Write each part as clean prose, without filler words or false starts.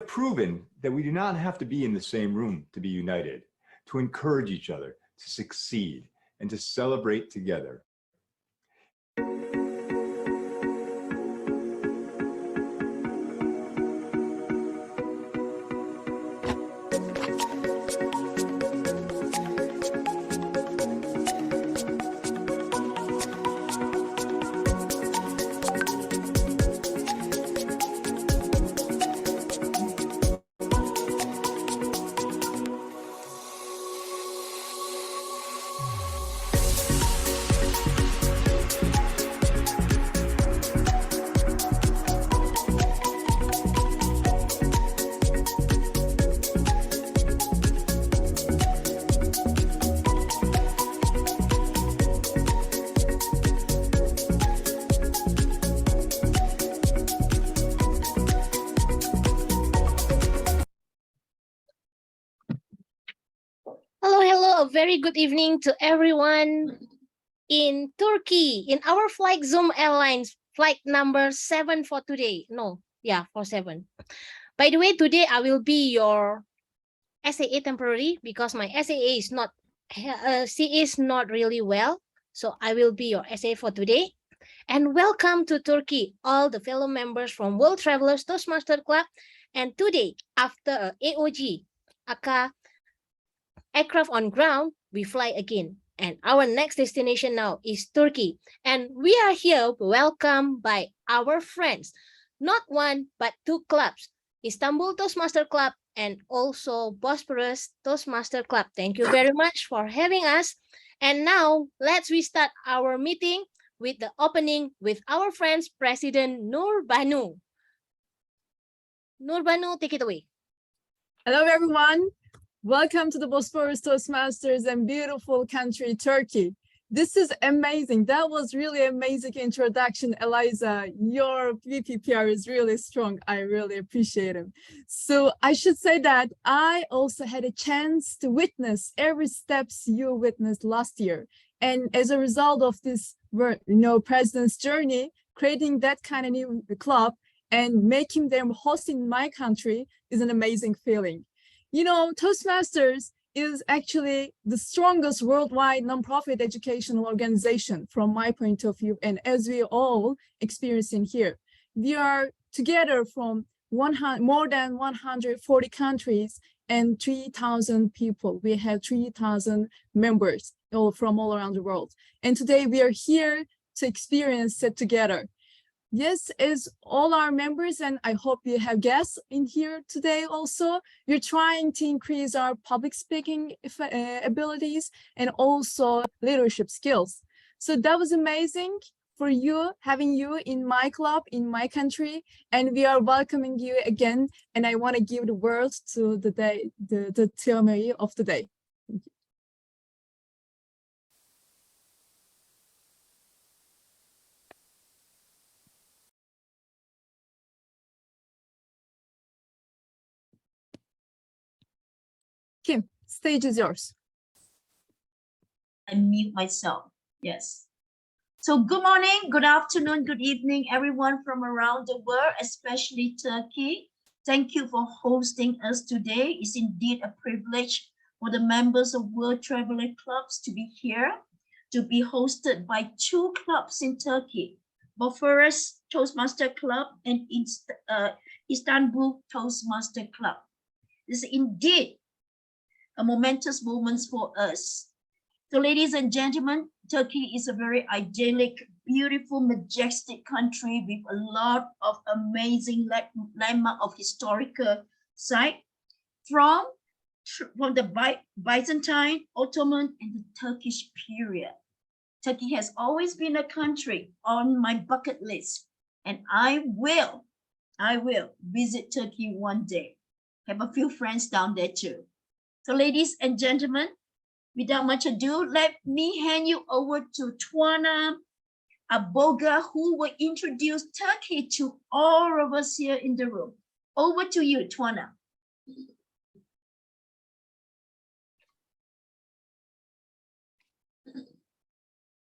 proven that we do not have to be in the same room to be united, to encourage each other, to succeed, and to celebrate together. Very good evening to everyone in Turkey, in our flight Zoom Airlines, flight number 7 for today. For 7. By the way, today I will be your SAA temporary because my SAA is not, she is not really well. So I will be your SAA for today. And welcome to Turkey, all the fellow members from World Travelers Toastmasters Club. And today, after AOG, aka aircraft on ground, we fly again. And our next destination now is Turkey. And we are here welcomed by our friends, not one, but 2 clubs, Istanbul Toastmaster Club and also Bosporus Toastmaster Club. Thank you very much for having us. And now let's restart our meeting with the opening with our friends, President Nur Banu. Nur Banu, take it away. Hello, everyone. Welcome to the Bosporus Toastmasters and beautiful country, Turkey. This is amazing. That was really amazing introduction, Eliza. Your VPPR is really strong. I really appreciate it. So I should say that I also had a chance to witness every steps you witnessed last year. And as a result of this, president's journey, creating that kind of new club and making them host in my country is an amazing feeling. Toastmasters is actually the strongest worldwide nonprofit educational organization from my point of view. And as we all experiencing here, we are together from more than 140 countries and 3,000 people. We have 3,000 members from all around the world. And today we are here to experience it together. Yes, as all our members, and I hope you have guests in here today also, we're trying to increase our public speaking abilities and also leadership skills. So that was amazing for you, having you in my club, in my country, and we are welcoming you again. And I want to give the word to the TMOD of the day. Thank you. Kim, stage is yours. I mute myself. Yes. So good morning, good afternoon, good evening, everyone from around the world, especially Turkey. Thank you for hosting us today. It's indeed a privilege for the members of World Traveler Clubs to be here, to be hosted by 2 clubs in Turkey, Bosporus Toastmaster Club and Istanbul Toastmaster Club. This is indeed a momentous moment for us. So ladies and gentlemen, Turkey is a very idyllic, beautiful, majestic country with a lot of amazing landmark of historical site from the Byzantine, Ottoman, and the Turkish period. Turkey has always been a country on my bucket list, and I will visit Turkey one day. Have a few friends down there too. So ladies and gentlemen, without much ado, let me hand you over to Swarna Aboga, who will introduce Turkey to all of us here in the room. Over to you, Swarna.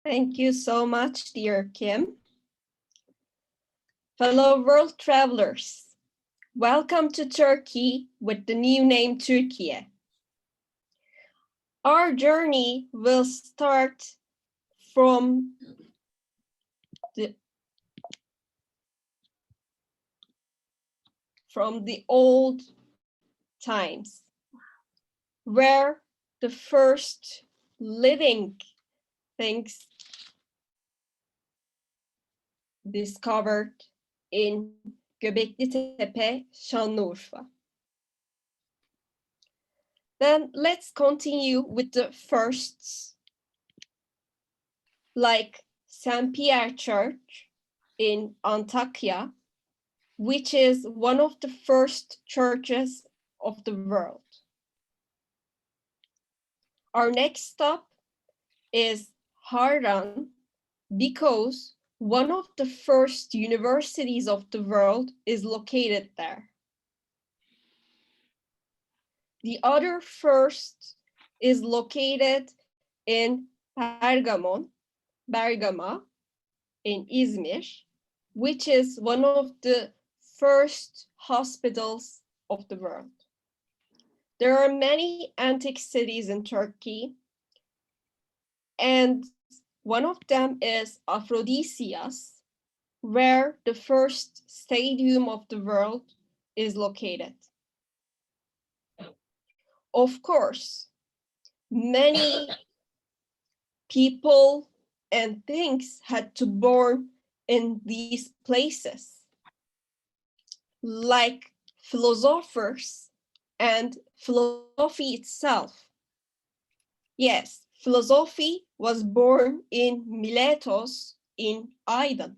Thank you so much, dear Kim. Fellow world travelers, Welcome to Turkey with the new name Turkiye. Our journey will start from the old times, where the first living things discovered in Göbekli Tepe, Şanlıurfa. Then let's continue with the firsts, like St. Pierre Church in Antakya, which is one of the first churches of the world. Our next stop is Harran, because one of the first universities of the world is located there. The other first is located in Bergama in Izmir, which is one of the first hospitals of the world. There are many antique cities in Turkey, and one of them is Aphrodisias, where the first stadium of the world is located. Of course, many people and things had to born in these places, like philosophers and philosophy itself. Yes, philosophy was born in Miletos in Aydın.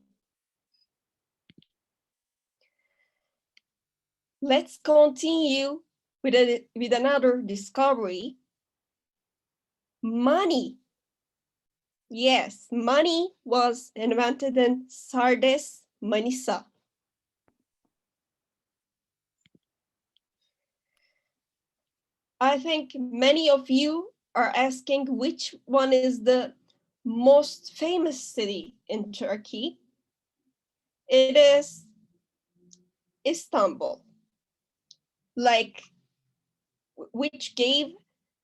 Let's continue with another discovery. Money. Yes, money was invented in Sardes, Manisa. I think many of you are asking which one is the most famous city in Turkey. It is Istanbul, which gave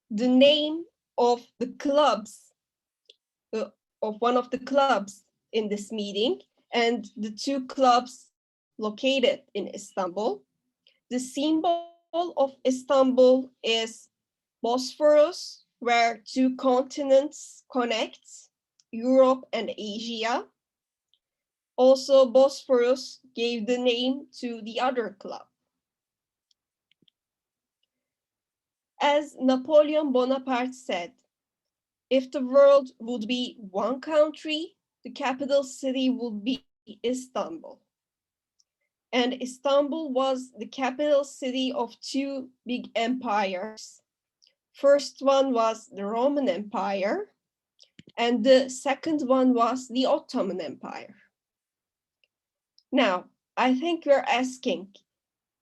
the name of the clubs, of one of the clubs in this meeting, and the two clubs located in Istanbul. The symbol of Istanbul is Bosporus, where two continents connect, Europe and Asia. Also, Bosporus gave the name to the other club. As Napoleon Bonaparte said, if the world would be one country, the capital city would be Istanbul. And Istanbul was the capital city of two big empires. First one was the Roman Empire, and the second one was the Ottoman Empire. Now, I think you're asking,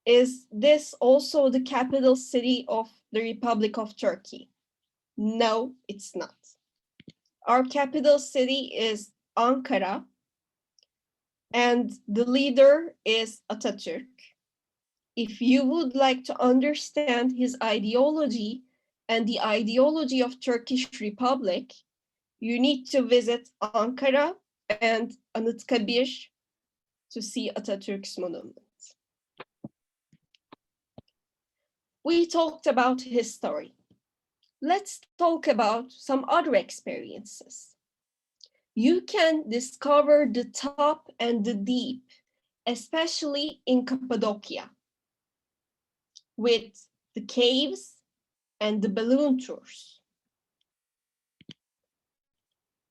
is this also the capital city of the Republic of Turkey? No, it's not. Our capital city is Ankara, and the leader is Atatürk. If you would like to understand his ideology and the ideology of Turkish Republic, you need to visit Ankara and Anıtkabir to see Atatürk's monument. We talked about history. Let's talk about some other experiences. You can discover the top and the deep, especially in Cappadocia, with the caves and the balloon tours.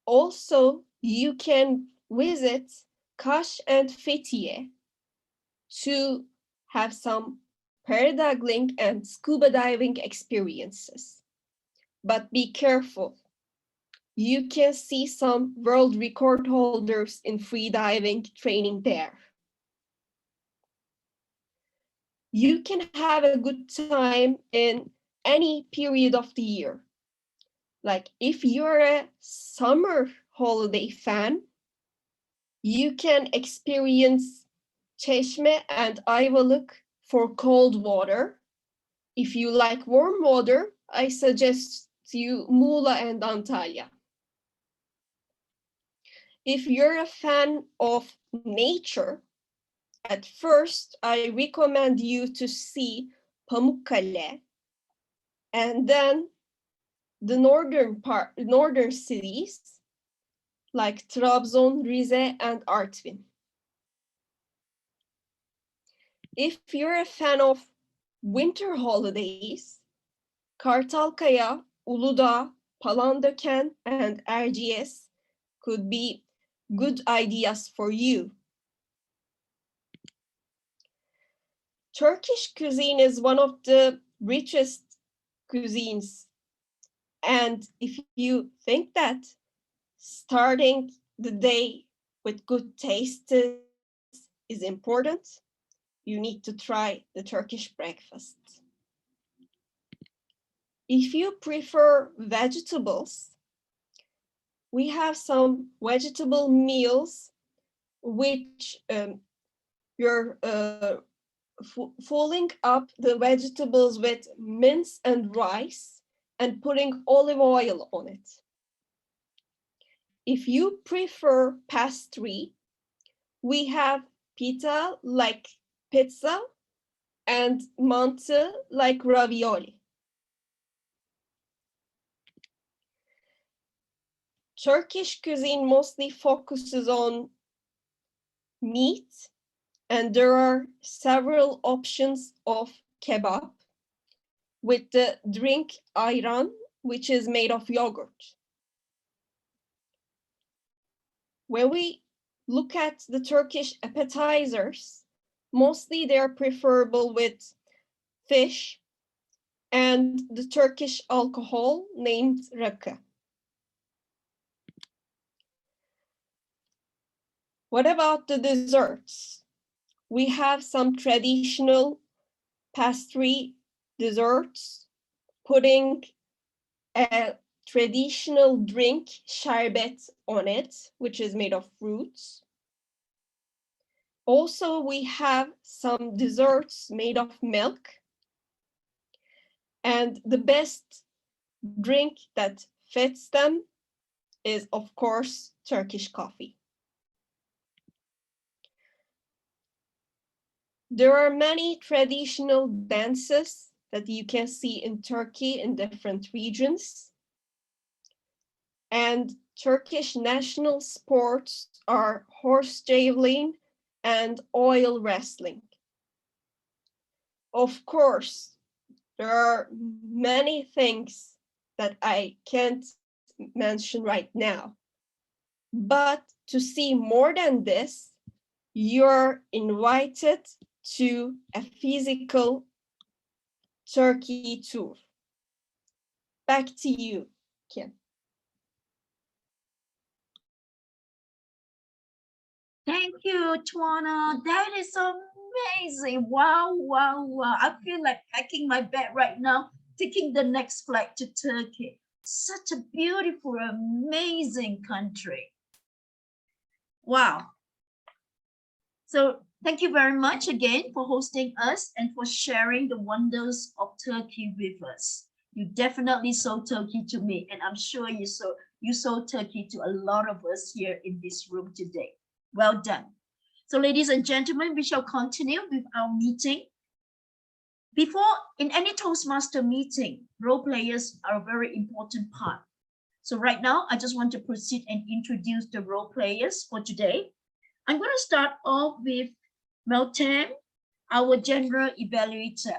Also, you can visit Kaş and Fethiye to have some paragliding and scuba diving experiences. But be careful. You can see some world record holders in free diving training there. You can have a good time in any period of the year. Like if you're a summer holiday fan, you can experience Çeşme and Ayvalık for cold water. If you like warm water, I suggest you Muğla and Antalya. If you're a fan of nature, at first I recommend you to see Pamukkale, and then the northern cities like Trabzon, Rize, and Artvin. If you're a fan of winter holidays, Kartalkaya, Uludağ, Palandöken, and Erciyes could be good ideas for you. Turkish cuisine is one of the richest cuisines. And if you think that starting the day with good taste is important, you need to try the Turkish breakfast. If you prefer vegetables, we have some vegetable meals which you're filling up the vegetables with mince and rice and putting olive oil on it. If you prefer pastry, we have pita like pizza and mantı like ravioli. Turkish cuisine mostly focuses on meat, and there are several options of kebab with the drink ayran, which is made of yogurt. When we look at the Turkish appetizers, mostly they're preferable with fish and the Turkish alcohol named rakı. What about the desserts? We have some traditional pastry desserts, putting a traditional drink, sherbet, on it, which is made of fruits. Also, we have some desserts made of milk. And the best drink that fits them is, of course, Turkish coffee. There are many traditional dances that you can see in Turkey in different regions. And Turkish national sports are horse javelin and oil wrestling. Of course, there are many things that I can't mention right now. But to see more than this, you're invited to a physical Turkey tour. Back to you, Kim. Thank you, Swarna. That is amazing. Wow, wow, wow. I feel like packing my bag right now, taking the next flight to Turkey. Such a beautiful, amazing country. Wow. So thank you very much again for hosting us and for sharing the wonders of Turkey with us. You definitely saw Turkey to me, and I'm sure you saw Turkey to a lot of us here in this room today. Well done. So ladies and gentlemen, we shall continue with our meeting. Before, in any Toastmaster meeting, role players are a very important part. So right now, I just want to proceed and introduce the role players for today. I'm going to start off with Meltem, our general evaluator.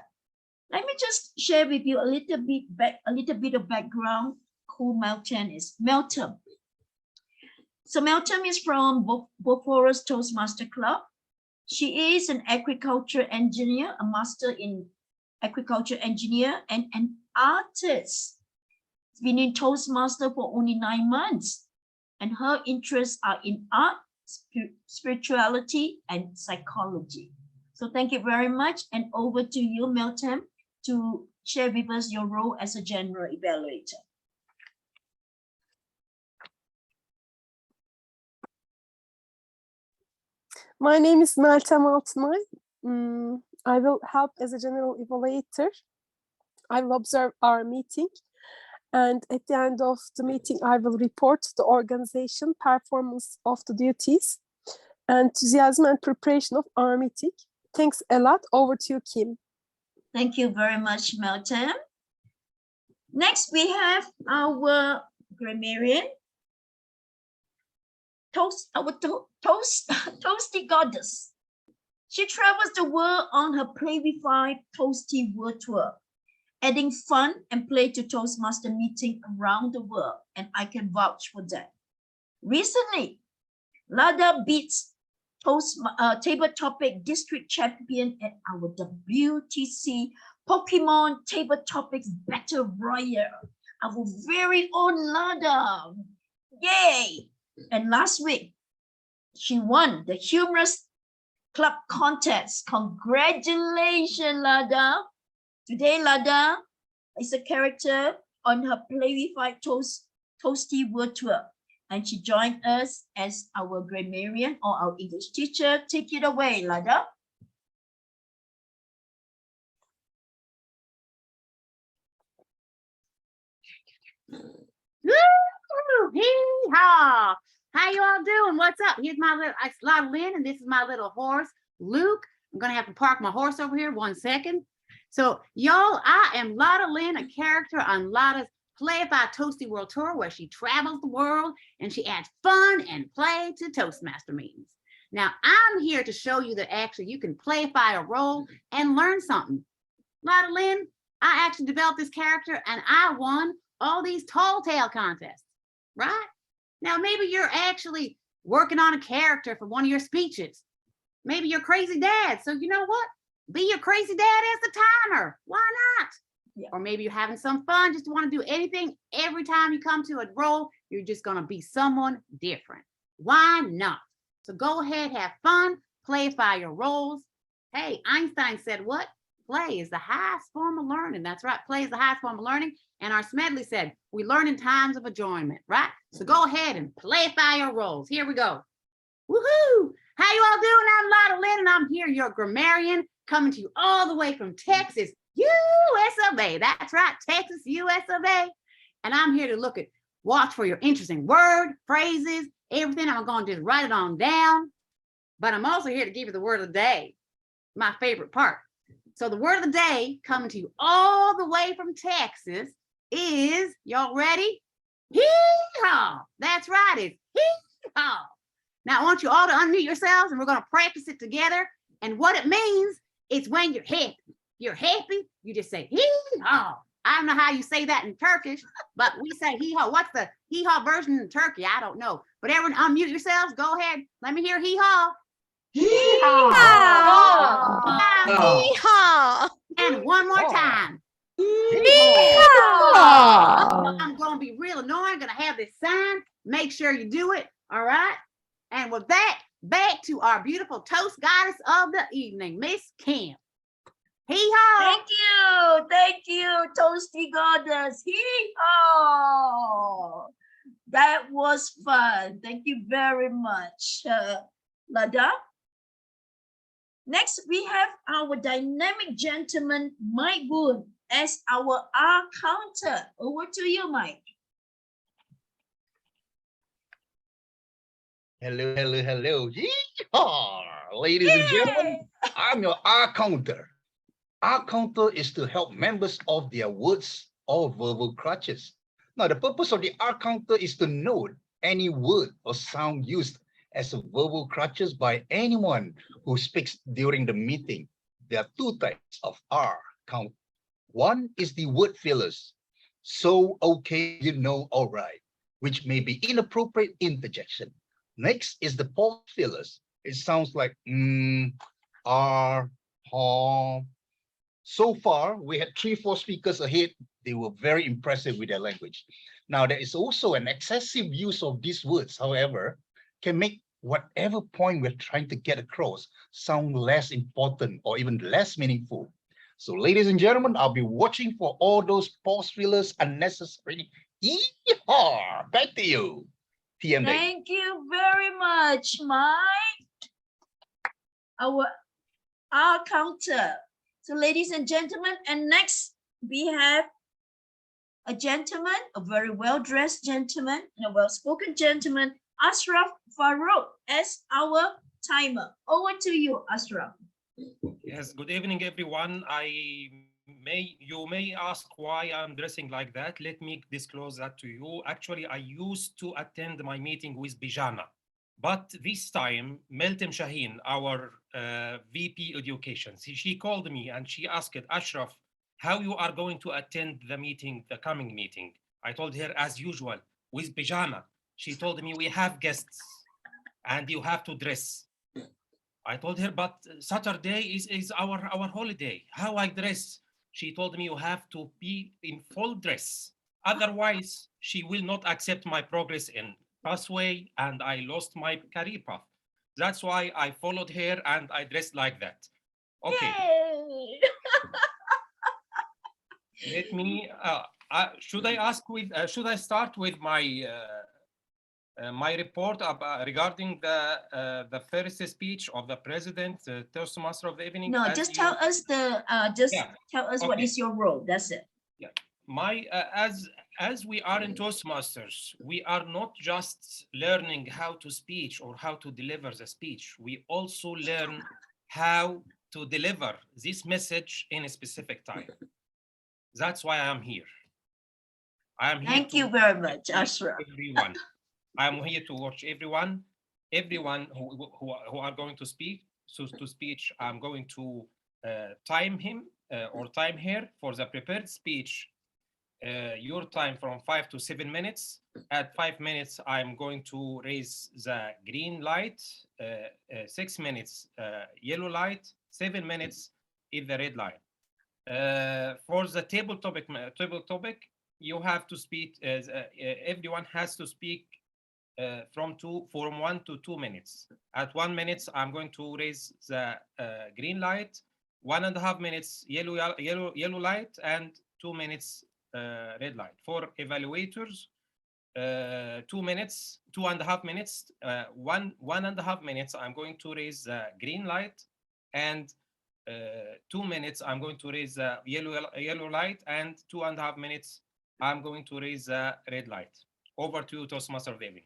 Let me just share with you a little bit of background who Meltem is. Meltem. So Meltem is from Bosporus Toastmaster Club. She is an agriculture engineer, a master in agriculture engineer, and an artist. She's been in Toastmaster for only 9 months, and her interests are in art, spirituality, and psychology. So thank you very much, and over to you, Meltem, to share with us your role as a general evaluator. My name is Meltem Altınay. I will help as a general evaluator. I will observe our meeting. And at the end of the meeting, I will report the organization, performance of the duties, enthusiasm and preparation of our meeting. Thanks a lot. Over to you, Kim. Thank you very much, Meltem. Next, we have our grammarian, Toasty Goddess. She travels the world on her Playify Toasty World Tour, adding fun and play to Toastmaster meeting around the world, and I can vouch for that. Recently, Lada beats table topic district champion at our WTC Pokemon Table Topics Battle Royale. Our very own Lada. Yay! And last week, she won the Humorous Club contest. Congratulations, Lada. Today, Lada is a character on her Playify Toasty World Tour. And she joined us as our grammarian or our English teacher. Take it away, Lada. Hee-haw! How you all doing? What's up? Here's my little, it's Lada Lynn, and this is my little horse, Luke. I'm gonna have to park my horse over here 1 second. So y'all, I am Lada Lynn, a character on Lada's Playify Toasty World Tour, where she travels the world and she adds fun and play to Toastmaster meetings. Now, I'm here to show you that actually you can playify a role and learn something. Lada Lynn, I actually developed this character and I won all these tall tale contests, right? Now, maybe you're actually working on a character for one of your speeches. Maybe you're crazy dad. So you know what? Be your crazy dad as the timer. Why not? Yeah. Or maybe you're having some fun, just want to do anything. Every time you come to a role, you're just going to be someone different. Why not? So go ahead, have fun, playify your roles. Hey, Einstein said what? Play is the highest form of learning. That's right. Play is the highest form of learning. And our Smedley said, we learn in times of enjoyment, right? So go ahead and playify your roles. Here we go. Woohoo! How you all doing? I'm Lada Lynn, and I'm here, your grammarian, coming to you all the way from Texas, US of A. That's right, Texas, US of A. And I'm here to watch for your interesting word, phrases, everything. I'm going to just write it on down. But I'm also here to give you the word of the day, my favorite part. So the word of the day, coming to you all the way from Texas, is, y'all ready? Hee-haw. That's right, it's hee-haw. Now I want you all to unmute yourselves and we're going to practice it together. And what it means is when you're happy. You're happy, you just say hee-haw. I don't know how you say that in Turkish, but we say hee-haw. What's the hee-haw version in Turkey? I don't know. But everyone unmute yourselves. Go ahead. Let me hear hee-haw. Hee-haw. Hee-haw. And one more time. Hee-haw. I'm going to be real annoying. I'm going to have this sign. Make sure you do it. All right. And with that, back to our beautiful toast goddess of the evening, Miss Kim. Hee-haw. Thank you, Toasty Goddess. Hee-haw. That was fun. Thank you very much, Lada. Next, we have our dynamic gentleman, Mike Boone, as our R counter. Over to you, Mike. Hello. Yeehaw! Ladies and gentlemen, I'm your R counter. R counter is to help members of their words or verbal crutches. Now, the purpose of the R counter is to note any word or sound used as a verbal crutches by anyone who speaks during the meeting. There are two types of R count. One is the word fillers. So, okay, you know, all right, which may be inappropriate interjection. Next is the pause fillers. It sounds like R, So far, we had 3-4 speakers ahead. They were very impressive with their language. Now, there is also an excessive use of these words, however, can make whatever point we're trying to get across sound less important or even less meaningful. So, ladies and gentlemen, I'll be watching for all those pause fillers unnecessary. Yeehaw! Back to you. TMD. Thank you very much, Mike. Our our counter. So ladies and gentlemen, and next we have a gentleman, a very well-dressed gentleman, and a well-spoken gentleman, Ashraf Farouk, as our timer. Over to you, Ashraf. Yes, good evening, everyone. You may ask why I'm dressing like that. Let me disclose that to you. Actually, I used to attend my meeting with pajama, but this time, Meltem Shaheen, our VP Education, she called me and she asked, Ashraf, how you are going to attend the meeting, the coming meeting? I told her, as usual, with pajama. She told me, we have guests and you have to dress. I told her, but Saturday is our holiday. How I dress? She told me, you have to be in full dress. Otherwise, she will not accept my progress in pathway and I lost my career path. That's why I followed her and I dressed like that. Okay. Yay! Let me, should I start with my my report regarding the first speech of the president, Toastmaster of the evening? No, just tell us what Okay. is your role. That's it. Yeah, my as we are in Toastmasters, we are not just learning how to speak or how to deliver the speech. We also learn how to deliver this message in a specific time. That's why I am here. I am here. Thank you very much, Ashraf. Everyone. I'm here to watch everyone who are going to speak. So to speech, I'm going to time him or time her for the prepared speech. Your time from 5 to 7 minutes. At 5 minutes, I'm going to raise the green light. 6 minutes, yellow light. 7 minutes is the red light. For the table topic, you have to speak. Everyone has to speak from 1 to 2 minutes. At 1 minute, I'm going to raise the green light. 1.5 minutes yellow light, and 2 minutes red light. For evaluators, 2 minutes, 2.5 minutes, 1.5 minutes, I'm going to raise the green light, and 2 minutes, I'm going to raise the yellow light, and 2.5 minutes, I'm going to raise the red light. Over to you, Toastmaster of the evening.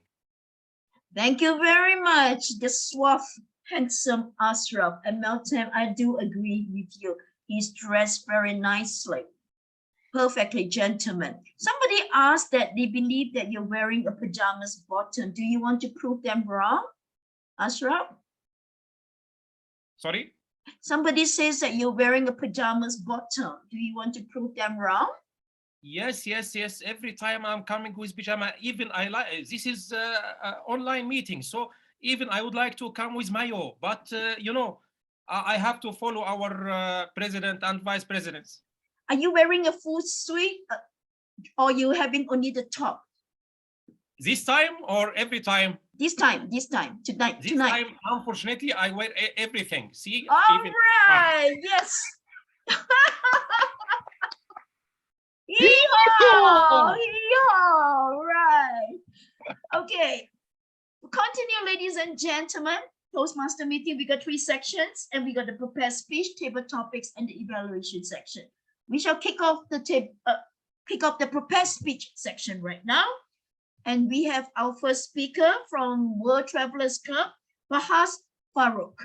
Thank you very much, the suave, handsome Ashraf. And Meltem, I do agree with you. He's dressed very nicely, perfectly gentleman. Somebody asked that they believe that you're wearing a pajamas bottom. Do you want to prove them wrong, Ashraf? Sorry? Somebody says that you're wearing a pajamas bottom. Do you want to prove them wrong? Yes. Every time I'm coming with pajama, even I like, this is an online meeting. So even I would like to come with mayo, but you know, I have to follow our president and vice presidents. Are you wearing a full suit or you having only the top? This time or every time? This time, tonight. Time, unfortunately, I wear everything. See? All right, yes. Yeehaw! Yeehaw! Right. Okay. Continue, ladies and gentlemen. Toastmaster meeting, we got 3 sections, and we got the prepared speech, table topics, and the evaluation section. We shall kick off the prepared speech section right now. And we have our first speaker from World Travelers Club, Farhaz Farouk.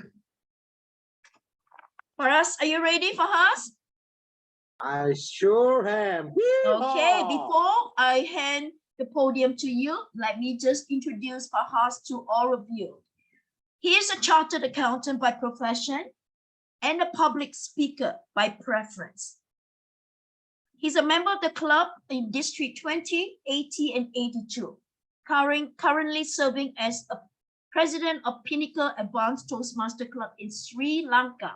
Farhaz, are you ready, Farhaz? I sure am. Okay, before I hand the podium to you, let me just introduce Farhaz to all of you. He is a chartered accountant by profession and a public speaker by preference. He's a member of the club in District 20, 80, and 82, currently serving as a president of Pinnacle Advanced Toastmaster Club in Sri Lanka.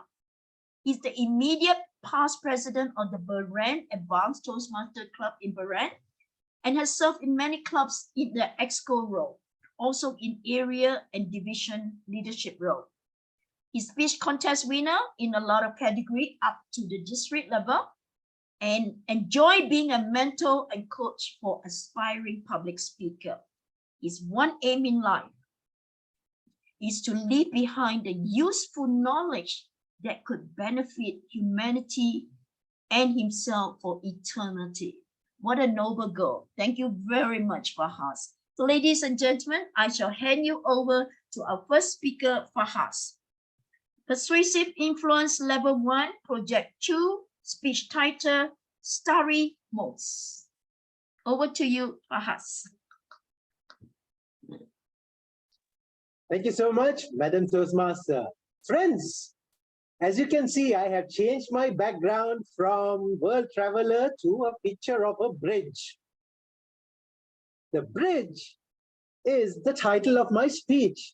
He's the immediate past president of the Bahrain Advanced Toastmaster Club in Bahrain and has served in many clubs in the EXCO role, also in area and division leadership role. He's speech contest winner in a lot of categories up to the district level, and enjoy being a mentor and coach for aspiring public speaker. His one aim in life is to leave behind the useful knowledge that could benefit humanity and himself for eternity. What a noble goal. Thank you very much, Farhaz. So ladies and gentlemen, I shall hand you over to our first speaker, Farhaz. Persuasive Influence Level 1, Project 2, Speech Title, Story Modes. Over to you, Farhaz. Thank you so much, Madam Toastmaster. Friends, as you can see, I have changed my background from world traveler to a picture of a bridge. The bridge is the title of my speech.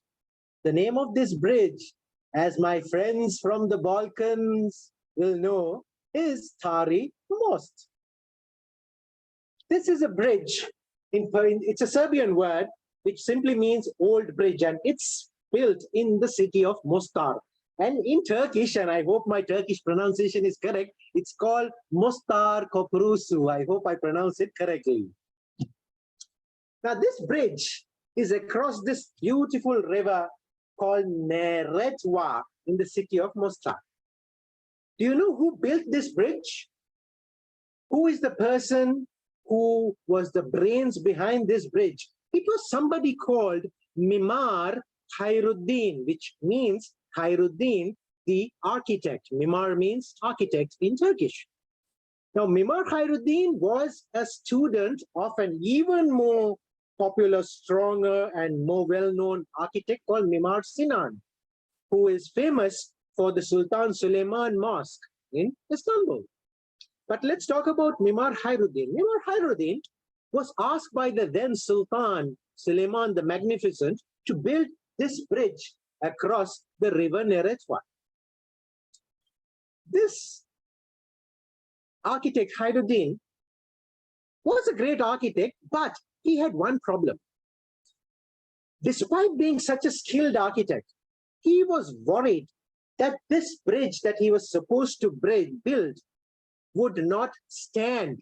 The name of this bridge, as my friends from the Balkans will know, is Tari Most. This is a bridge. It's a Serbian word, which simply means old bridge, and it's built in the city of Mostar. And in Turkish, and I hope my Turkish pronunciation is correct, it's called Mostar Köprüsü. I hope I pronounce it correctly. Now, this bridge is across this beautiful river called Neretva in the city of Mostar. Do you know who built this bridge? Who is the person who was the brains behind this bridge? It was somebody called Mimar Khairuddin, which means Khairuddin, the architect. Mimar means architect in Turkish. Now, Mimar Khairuddin was a student of an even more popular, stronger, and more well-known architect called Mimar Sinan, who is famous for the Sultan Süleyman Mosque in Istanbul. But let's talk about Mimar Khairuddin. Mimar Khairuddin was asked by the then Sultan Süleyman the Magnificent to build this bridge across the river Neretva. This architect Khairuddin was a great architect, but he had one problem. Despite being such a skilled architect, he was worried that this bridge that he was supposed to build would not stand.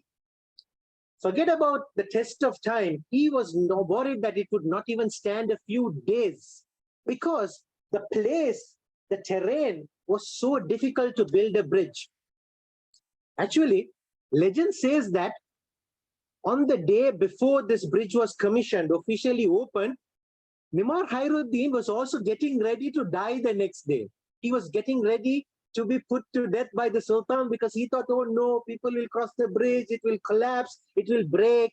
Forget about the test of time. He was worried that it would not even stand a few days because the place, the terrain was so difficult to build a bridge. Actually, legend says that on the day before this bridge was commissioned, officially opened, Mimar Khairuddin was also getting ready to die the next day. He was getting ready to be put to death by the Sultan because he thought, oh no, people will cross the bridge, it will collapse, it will break,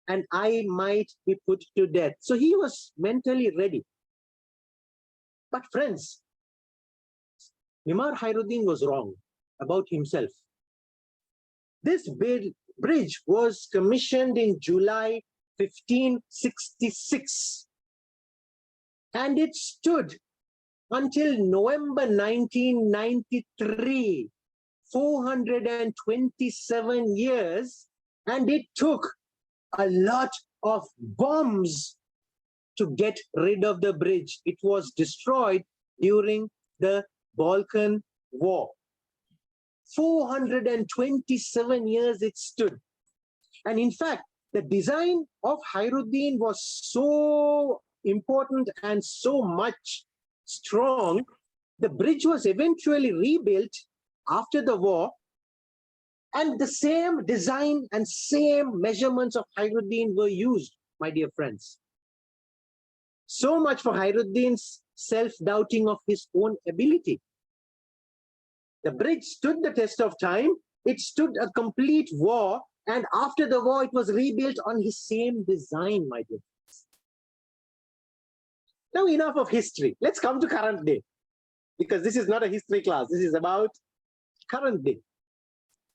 and I might be put to death. So he was mentally ready. But friends, Mimar Khairuddin was wrong about himself. This bridge was commissioned in July 1566, and it stood until November 1993, 427 years, and it took a lot of bombs to get rid of the bridge. It was destroyed during the Balkan War. 427 years it stood. And in fact, the design of Khairuddin was so important and so much strong. The bridge was eventually rebuilt after the war, and the same design and same measurements of Khairuddin were used, my dear friends. So much for Khairuddin's self-doubting of his own ability. The bridge stood the test of time. It stood a complete war, and after the war, it was rebuilt on his same design, my dear friends. Now, enough of history. Let's come to current day, because this is not a history class. This is about current day.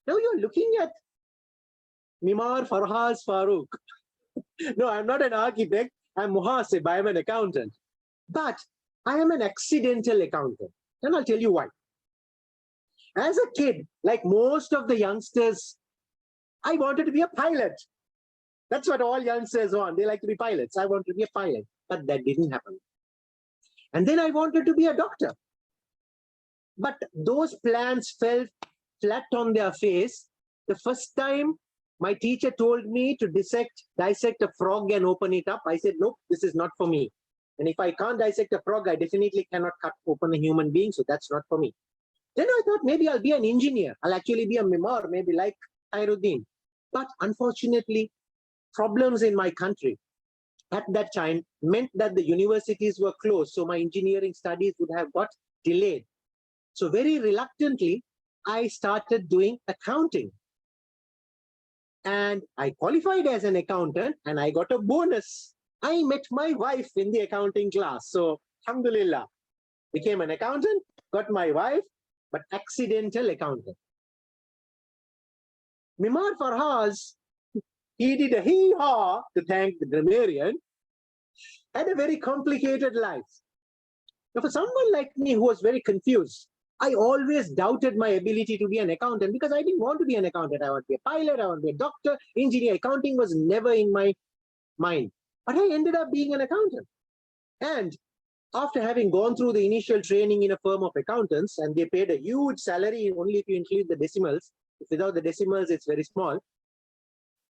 Now you're looking at Mimar Farhaz Farooq. No, I'm not an architect. I'm muhasib. I am an accountant. But I am an accidental accountant. And I'll tell you why. As a kid, like most of the youngsters, I wanted to be a pilot. That's what all youngsters want. They like to be pilots. I wanted to be a pilot, but that didn't happen. And then I wanted to be a doctor. But those plans fell flat on their face. The first time my teacher told me to dissect a frog and open it up, I said, nope, this is not for me. And if I can't dissect a frog, I definitely cannot cut open a human being, so that's not for me. Then I thought maybe I'll be an engineer. I'll actually be a mimar, maybe like Khairuddin. But unfortunately, problems in my country at that time meant that the universities were closed. So my engineering studies would have got delayed. So very reluctantly, I started doing accounting. And I qualified as an accountant and I got a bonus. I met my wife in the accounting class. So alhamdulillah, became an accountant, got my wife, but accidental accountant. Mimar Farhaz, he did a hee-haw to thank the grammarian, had a very complicated life. Now for someone like me who was very confused, I always doubted my ability to be an accountant because I didn't want to be an accountant. I want to be a pilot, I want to be a doctor, engineer. Accounting was never in my mind. But I ended up being an accountant. And after having gone through the initial training in a firm of accountants, and they paid a huge salary only if you include the decimals, without the decimals, it's very small,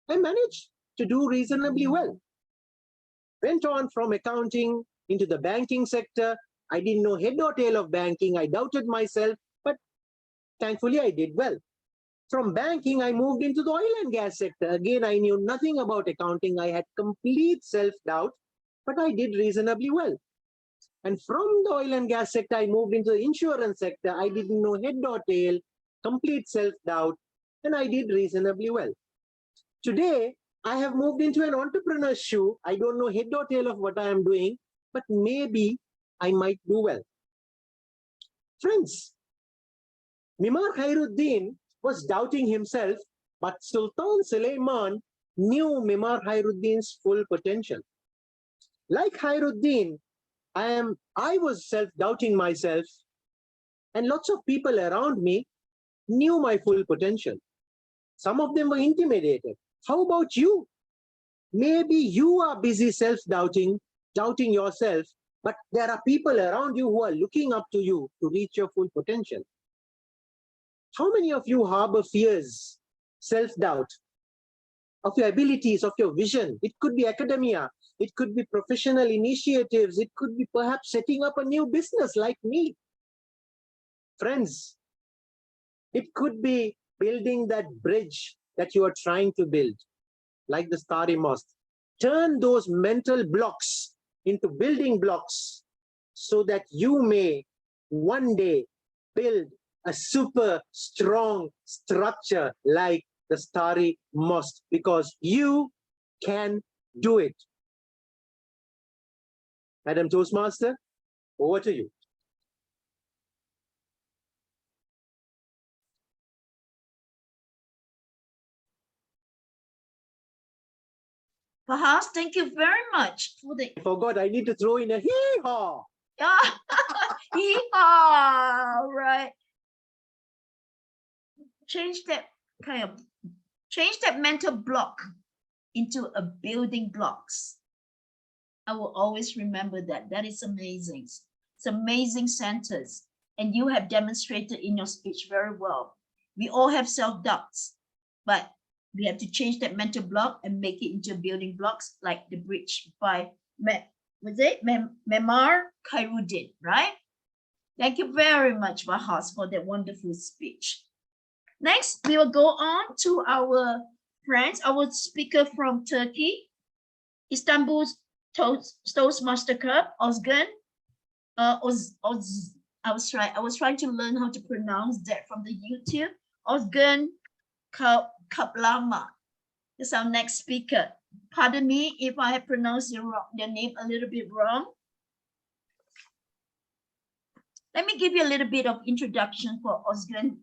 I managed to do reasonably well. Went on from accounting into the banking sector. I didn't know head or tail of banking. I doubted myself, but thankfully I did well. From banking, I moved into the oil and gas sector. Again, I knew nothing about accounting. I had complete self-doubt, but I did reasonably well. And from the oil and gas sector, I moved into the insurance sector. I didn't know head or tail, complete self-doubt, and I did reasonably well. Today, I have moved into an entrepreneur's shoe. I don't know head or tail of what I am doing, but maybe I might do well. Friends, Mimar Khairuddin was doubting himself, but Sultan Suleiman knew Mimar Khairuddin's full potential. Like Khairuddin, I was self-doubting myself, and lots of people around me knew my full potential. Some of them were intimidated. How about you? Maybe you are busy self-doubting, doubting yourself, but there are people around you who are looking up to you to reach your full potential. How many of you harbor fears, self-doubt of your abilities, of your vision? It could be academia, it could be professional initiatives, it could be perhaps setting up a new business like me. Friends, it could be building that bridge that you are trying to build, like the Starry Mosque. Turn those mental blocks into building blocks so that you may one day build a super strong structure like the Starry Mosque, because you can do it. Madam Toastmaster, over to you. Farhaz, thank you very much for the I forgot, I need to throw in a hee-haw. Yeehaw, right. Change that mental block into a building blocks. I will always remember that. That is amazing. It's amazing sentence. And you have demonstrated in your speech very well. We all have self-doubts, but we have to change that mental block and make it into building blocks, like the bridge by Mimar Khairuddin, right? Thank you very much, Farhaz, for that wonderful speech. Next, we will go on to our friends, our speaker from Turkey, Istanbul's Toastmaster Club, Ozgun. I was trying to learn how to pronounce that from the YouTube. Ozgun Kaplama is our next speaker. Pardon me if I have pronounced your name a little bit wrong. Let me give you a little bit of introduction for Ozgun.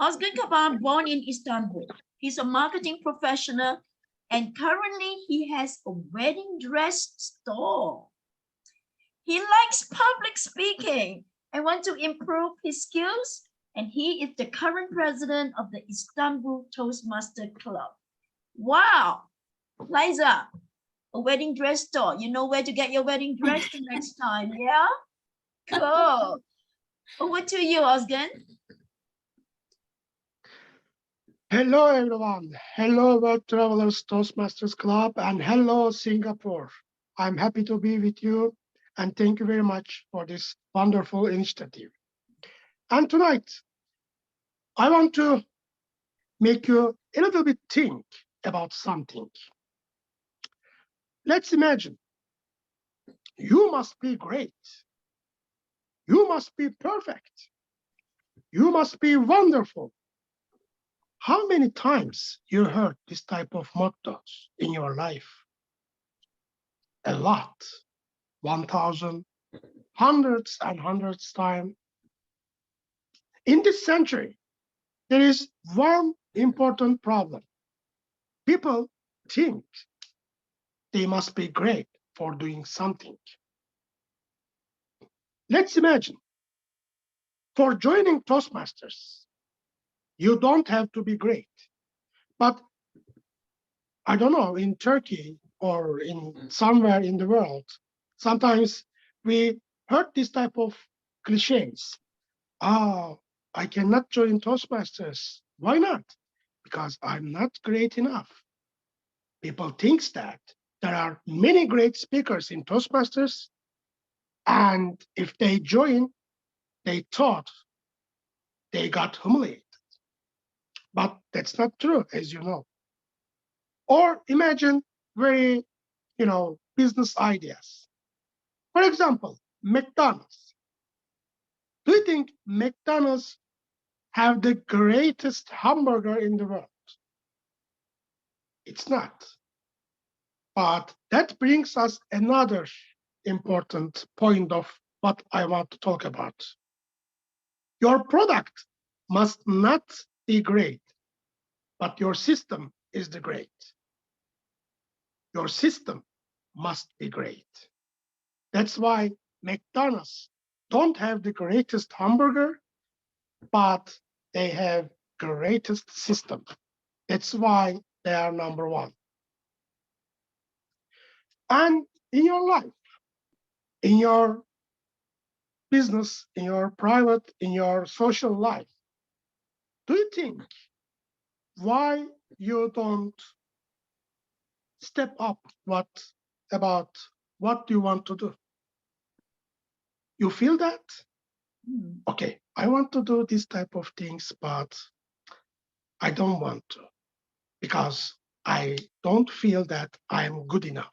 Ozgun Kapan, born in Istanbul. He's a marketing professional, and currently he has a wedding dress store. He likes public speaking and wants to improve his skills, and he is the current president of the Istanbul Toastmaster Club. Wow, Liza, a wedding dress store. You know where to get your wedding dress the next time, yeah? Cool. Over to you, Ozgun. Hello, everyone. Hello, World Travelers Toastmasters Club, and hello, Singapore. I'm happy to be with you, and thank you very much for this wonderful initiative. And tonight, I want to make you a little bit think about something. Let's imagine you must be great. You must be perfect. You must be wonderful. How many times you heard this type of mottos in your life? A lot. 1,000, hundreds and hundreds times. In this century, there is one important problem. People think they must be great for doing something. Let's imagine, for joining Toastmasters, you don't have to be great. But I don't know, in Turkey or in somewhere in the world, sometimes we heard this type of cliches. I cannot join Toastmasters. Why not? Because I'm not great enough. People think that there are many great speakers in Toastmasters, and if they join, they thought they got humiliated. But that's not true, as you know. Or imagine very, business ideas. For example, McDonald's. Do you think McDonald's have the greatest hamburger in the world? It's not. But that brings us another important point of what I want to talk about. Your product must not be great, but your system is the great. Your system must be great. That's why McDonald's don't have the greatest hamburger, but they have greatest system. That's why they are number one. And in your life, in your business, in your private, in your social life, do you think why you don't step up about what you want to do? You feel that? Okay, I want to do this type of things, but I don't want to because I don't feel that I'm good enough.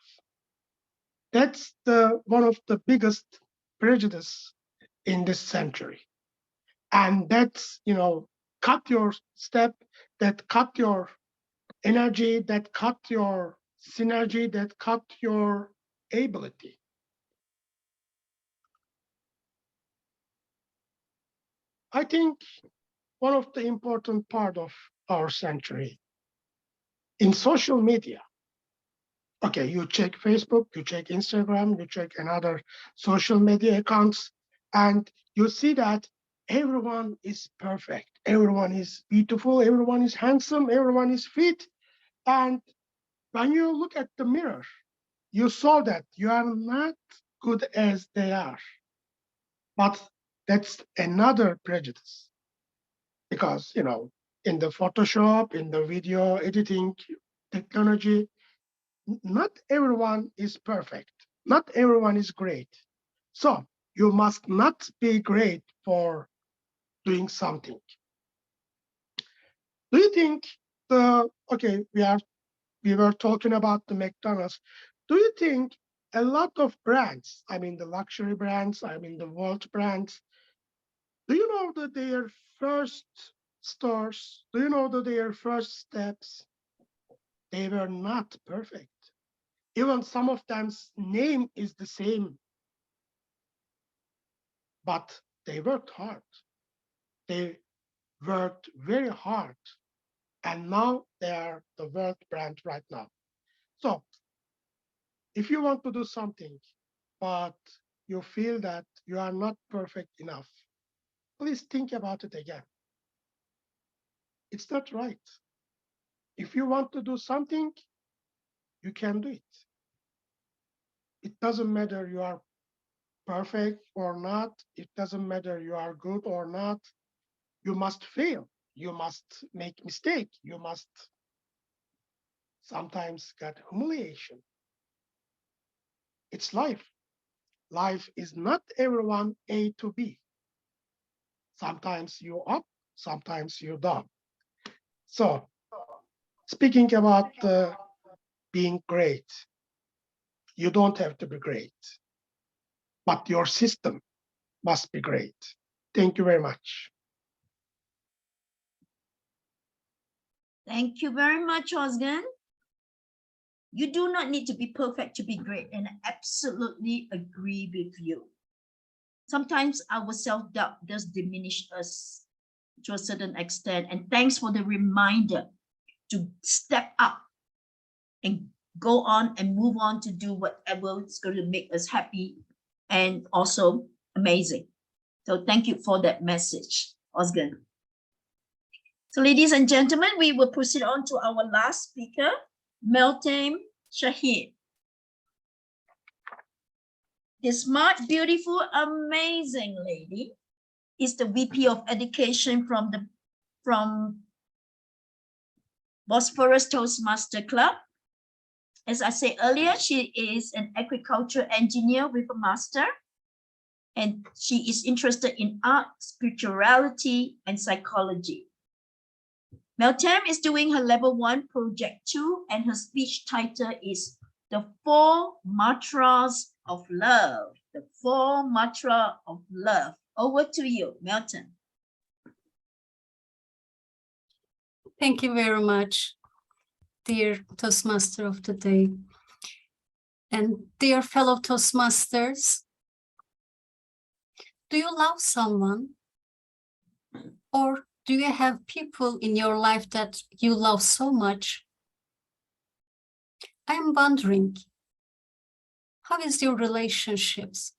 That's one of the biggest prejudice in this century. And that's, cut your step, that cut your energy, that cut your synergy, that cut your ability. I think one of the important part of our century in social media. Okay, you check Facebook, you check Instagram, you check another social media accounts, and you see that everyone is perfect, everyone is beautiful, everyone is handsome, everyone is fit. And when you look at the mirror, you saw that you are not good as they are. But that's another prejudice. Because, in the Photoshop, in the video editing technology, not everyone is perfect. Not everyone is great. So you must not be great for doing something. Do you think we were talking about the McDonald's. Do you think a lot of brands, I mean the luxury brands, I mean the world brands, do you know that their first stores, do you know that their first steps, they were not perfect. Even some of them's name is the same, but they worked hard. They worked very hard, and now they are the world brand right now. So if you want to do something, but you feel that you are not perfect enough, please think about it again. It's not right. If you want to do something, you can do it. It doesn't matter you are perfect or not. It doesn't matter you are good or not. You must fail. You must make mistake. You must sometimes get humiliation. It's life. Life is not everyone A to B. Sometimes you up, sometimes you down. So speaking about being great, you don't have to be great, but your system must be great. Thank you very much. Thank you very much, Ozgan. You do not need to be perfect to be great, and I absolutely agree with you. Sometimes our self-doubt does diminish us to a certain extent, and thanks for the reminder to step up and go on and move on to do whatever is going to make us happy and also amazing. So thank you for that message, Ozgan. So ladies and gentlemen, we will proceed on to our last speaker, Meltem Shahid. This smart, beautiful, amazing lady is the VP of Education from Bosporus Toastmaster Club. As I said earlier, she is an agriculture engineer with a master, and she is interested in art, spirituality, and psychology. Meltem is doing her level 1 project 2, and her speech title is The 4 Mantras of Love. The 4 Mantra of Love. Over to you, Meltem. Thank you very much, dear Toastmaster of the day. And dear fellow Toastmasters, do you love someone? Or do you have people in your life that you love so much? I am wondering, how is your relationships?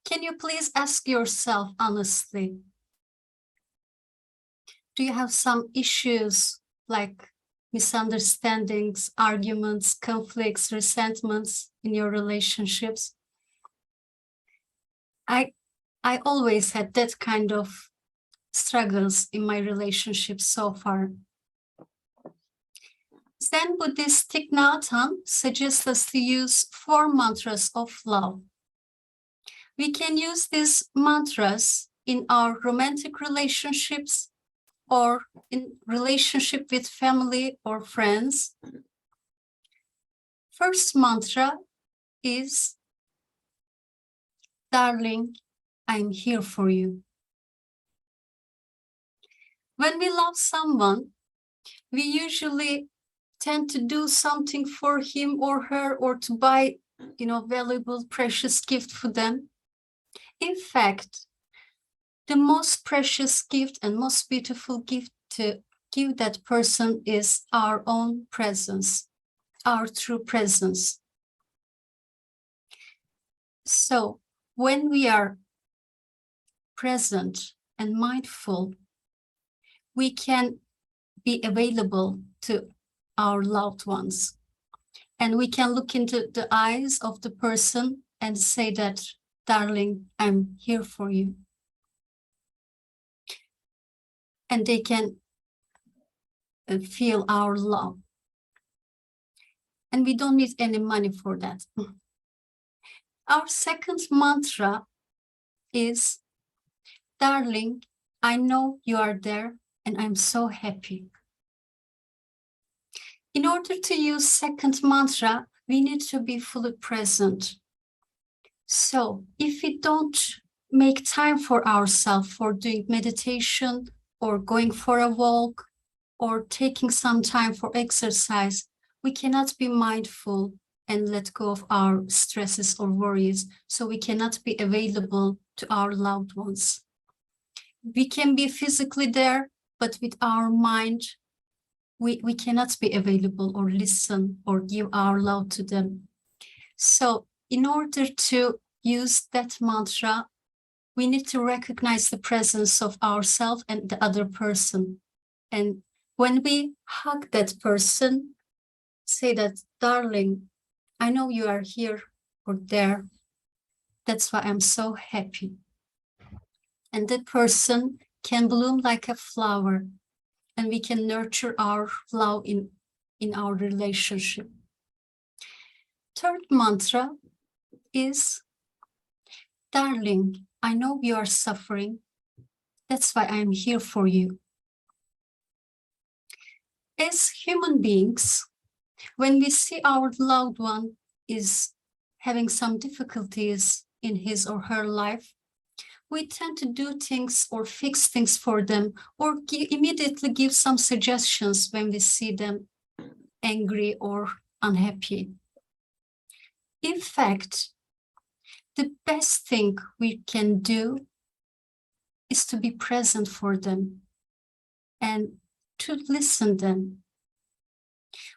Can you please ask yourself honestly, do you have some issues like misunderstandings, arguments, conflicts, resentments in your relationships? I always had that kind of struggles in my relationships so far. Zen Buddhist Thich Nhat Hanh suggests us to use 4 mantras of love. We can use these mantras in our romantic relationships or in relationship with family or friends. First mantra is, darling, I'm here for you. When we love someone, we usually tend to do something for him or her, or to buy, valuable, precious gift for them. In fact, the most precious gift and most beautiful gift to give that person is our own presence, our true presence. So when we are present and mindful, we can be available to our loved ones. And we can look into the eyes of the person and say that, darling, I'm here for you. And they can feel our love. And we don't need any money for that. Our second mantra is, darling, I know you are there and I'm so happy. In order to use second mantra, we need to be fully present. So if we don't make time for ourselves for doing meditation or going for a walk or taking some time for exercise, we cannot be mindful and let go of our stresses or worries. So we cannot be available to our loved ones. We can be physically there, but with our mind, we cannot be available or listen or give our love to them. So in order to use that mantra, we need to recognize the presence of ourselves and the other person. And when we hug that person, say that, darling, I know you are here or there. That's why I'm so happy. And that person can bloom like a flower, and we can nurture our love in our relationship. Third mantra is, darling, I know you are suffering. That's why I'm here for you. As human beings, when we see our loved one is having some difficulties in his or her life, we tend to do things or fix things for them, or immediately give some suggestions when we see them angry or unhappy. In fact, the best thing we can do is to be present for them and to listen them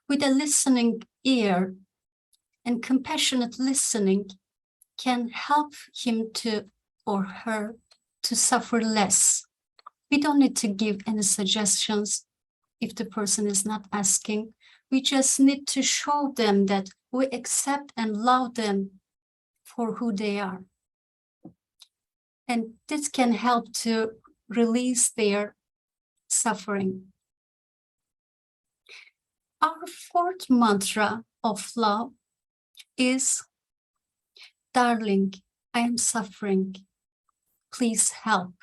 with a listening ear, and compassionate listening can help him to or her to suffer less. We don't need to give any suggestions if the person is not asking. We just need to show them that we accept and love them for who they are. And this can help to release their suffering. Our fourth mantra of love is, darling, I am suffering. Please help.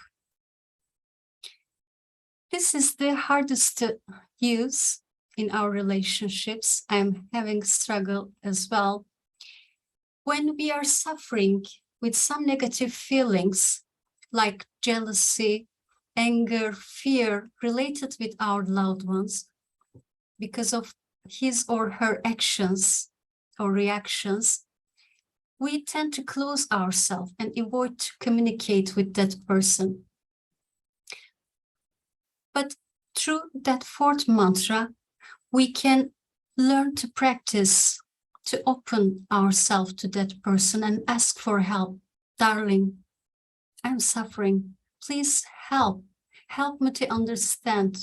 This is the hardest to use in our relationships. I'm having struggle as well. When we are suffering with some negative feelings like jealousy, anger, fear related with our loved ones because of his or her actions or reactions, we tend to close ourselves and avoid to communicate with that person. But through that fourth mantra, we can learn to practice to open ourselves to that person and ask for help. Darling, I'm suffering. Please help. Help me to understand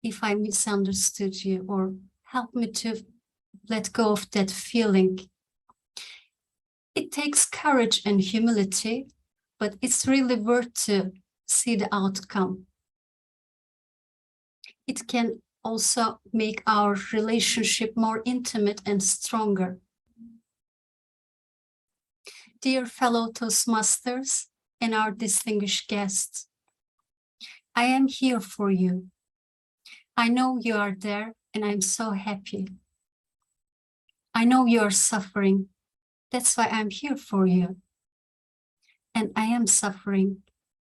if I misunderstood you, or help me to let go of that feeling. It takes courage and humility, but it's really worth to see the outcome. It can also make our relationship more intimate and stronger. Dear fellow Toastmasters and our distinguished guests, I am here for you. I know you are there and I'm so happy. I know you are suffering. That's why I'm here for you. And I am suffering.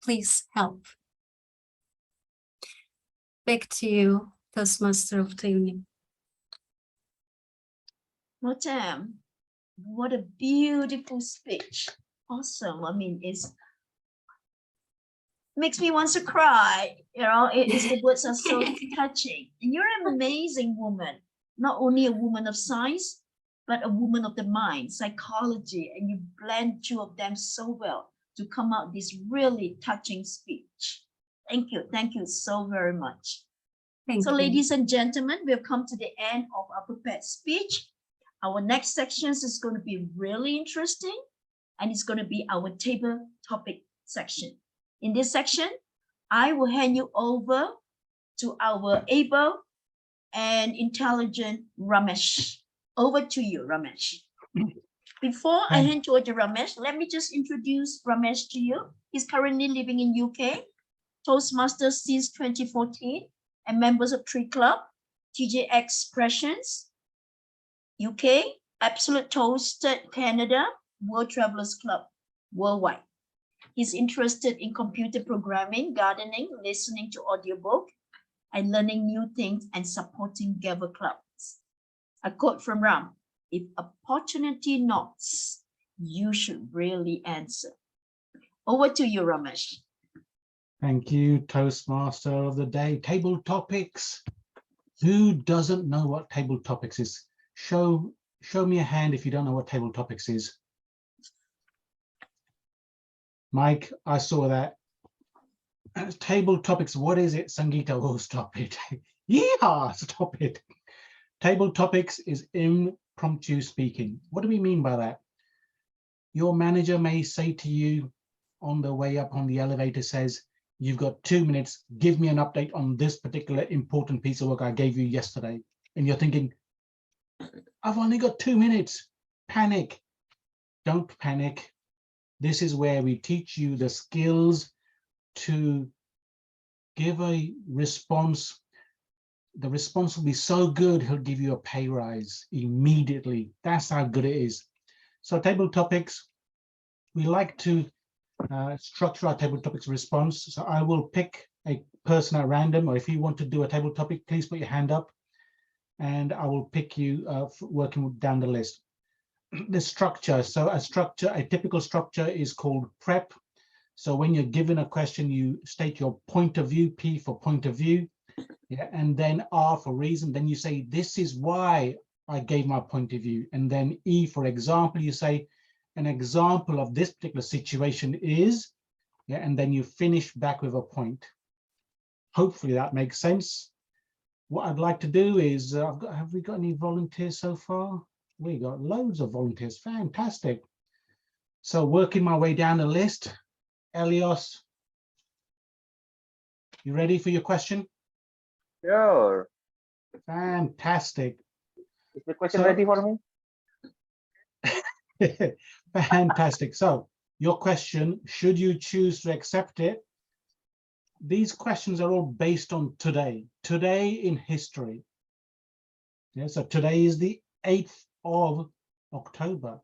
Please help. Back to you, Toastmaster of the evening. Motam, what a beautiful speech. Awesome. I mean, it's makes me want to cry. You know, the words are so touching. And you're an amazing woman, not only a woman of science, but a woman of the mind, psychology, and you blend two of them so well to come out this really touching speech. Thank you so very much. Thank so you. Ladies and gentlemen, we've come to the end of our prepared speech. Our next section is going to be really interesting, and it's going to be our table topic section. In this section, I will hand you over to our able and intelligent Ramesh. Over to you, Ramesh. Before I hand you over to Ramesh, let me just introduce Ramesh to you. He's currently living in UK, Toastmasters since 2014, and members of 3 Club, TJ Expressions, UK, Absolute Toasted Canada, World Travelers Club, worldwide. He's interested in computer programming, gardening, listening to audiobook, and learning new things and supporting Gather clubs. A quote from Ram: if opportunity knocks, you should really answer. Over to you, Ramesh. Thank you, Toastmaster of the day. Table topics. Who doesn't know what table topics is? Show me a hand if you don't know what table topics is. Mike, I saw that. Table topics, what is it? Sangeeta, oh, stop it. Yeah, stop it. Table topics is impromptu speaking. What do we mean by that? Your manager may say to you on the way up on the elevator, says, you've got 2 minutes, give me an update on this particular important piece of work I gave you yesterday. And you're thinking, I've only got 2 minutes. Panic. Don't panic. This is where we teach you the skills to give a response. The response will be so good, he'll give you a pay rise immediately. That's how good it is. So table topics, we like to structure our table topics response. So I will pick a person at random, or if you want to do a table topic, please put your hand up and I will pick you working down the list. The structure, so a typical structure is called prep. So when you're given a question, you state your point of view, P for point of view, yeah, and then R for reason. Then you say, this is why I gave my point of view. And then E for example, you say, an example of this particular situation is, yeah, and then you finish back with a point. Hopefully that makes sense. What I'd like to do is, have we got any volunteers so far? We got loads of volunteers, fantastic. So working my way down the list, Elios, you ready for your question? Sure. Fantastic. Is the question ready for me? Fantastic. So your question, should you choose to accept it? These questions are all based on today in history. Yeah, so today is the 8th of October.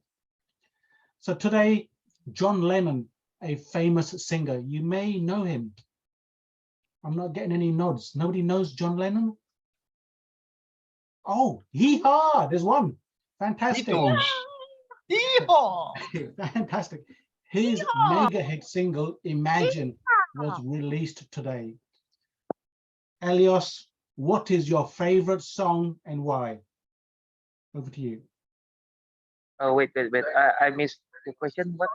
So today, John Lennon, a famous singer, you may know him. I'm not getting any nods. Nobody knows John Lennon? Oh, hee-haw, there's one. Fantastic. Yeehaw! Fantastic. His mega hit single, Imagine, was released today. Elios, what is your favorite song and why? Over to you. Oh, wait. I missed the question. What?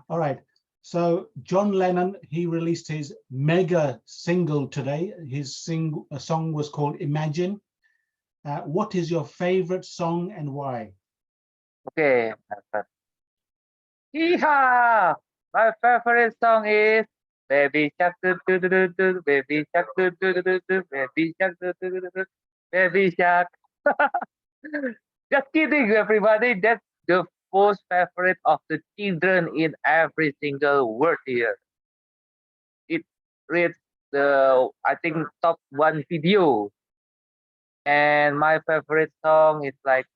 All right. So John Lennon, he released his mega single today. His song was called Imagine. What is your favorite song and why? Okay. Yeehaw! My favorite song is Baby Shark do do do do do, Baby Shark do do do do do, Baby Shark do do do do do, Baby Shark. Just kidding, everybody. That's the most favorite of the children in every single word here. It reads the, I think, top 1 video. And my favorite song is like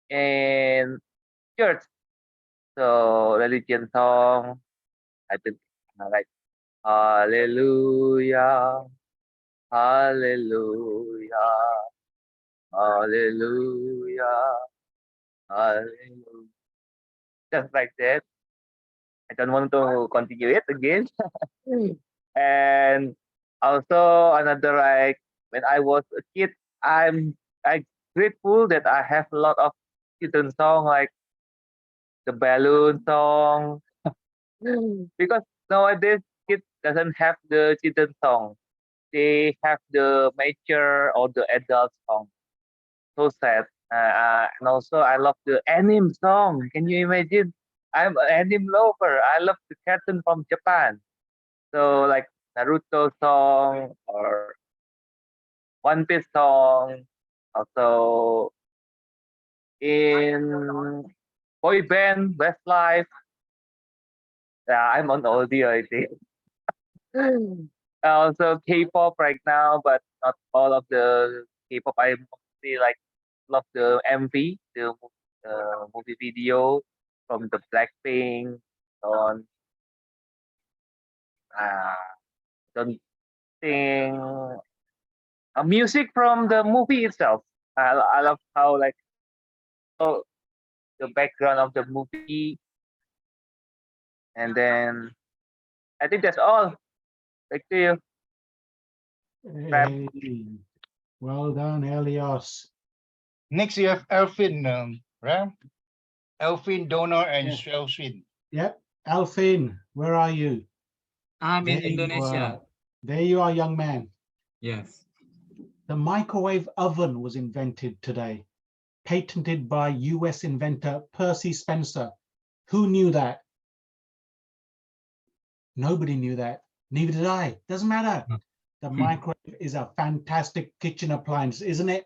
in church. So religion song, I think like Hallelujah, Hallelujah, Hallelujah, Hallelujah. Just like that. I don't want to continue it again. And also another, like when I was a kid, I'm grateful that I have a lot of children song like the balloon song. Because nowadays kids doesn't have the children song. They have the mature or the adult song. So sad. And also I love the anime song. Can you imagine? I'm an anime lover. I love the cartoon from Japan. So like Naruto song or One Piece song. Also in boy band, Westlife. Yeah, I'm on oldie, I think. Also K-pop right now, but not all of the K-pop. I mostly like love the MV, the movie video from the Blackpink on. Don't think music from the movie itself. I love how like the background of the movie, and then I think that's all. Back to you. Hey, well done, Elios. Next, you have Elfin, right? Elfin, Donor, and Shelfin. Yep, Alfin, where are you? I'm in There you Indonesia. are. There you are, young man. Yes. The microwave oven was invented today, patented by US inventor Percy Spencer. Who knew that? Nobody knew that. Neither did I. Doesn't matter. The microwave is a fantastic kitchen appliance, isn't it?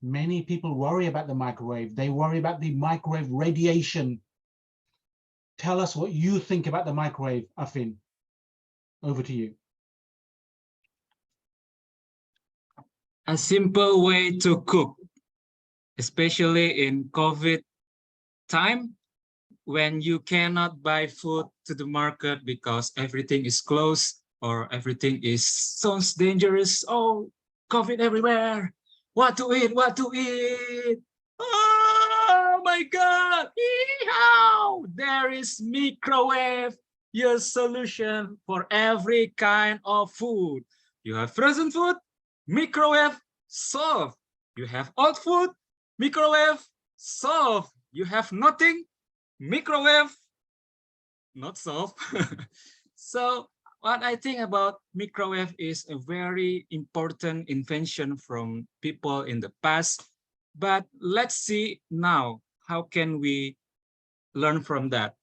Many people worry about the microwave. They worry about the microwave radiation. Tell us what you think about the microwave, Afin. Over to you. A simple way to cook, especially in COVID time, when you cannot buy food to the market because everything is closed or everything is so dangerous. Oh, COVID everywhere. What to eat? What to eat? Oh my God! Yeehaw! There is microwave, your solution for every kind of food. You have frozen food, microwave, solve. You have old food, microwave, solve. You have nothing, microwave, not solve. So what I think about microwave is a very important invention from people in the past. But let's see now, how can we learn from that?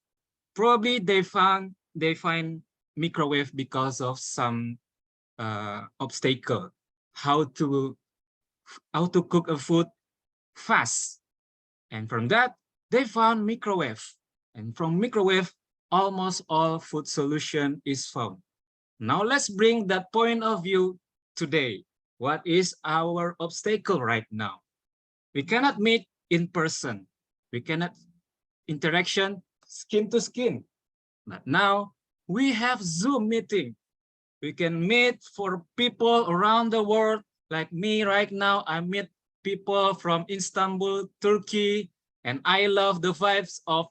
Probably they find microwave because of some obstacle, how to cook a food fast. And from that, they found microwave. And from microwave, almost all food solution is found. Now let's bring that point of view today. What is our obstacle right now? We cannot meet in person. We cannot interaction skin to skin. But now we have Zoom meeting. We can meet for people around the world. Like me right now, I meet people from Istanbul, Turkey, and I love the vibes of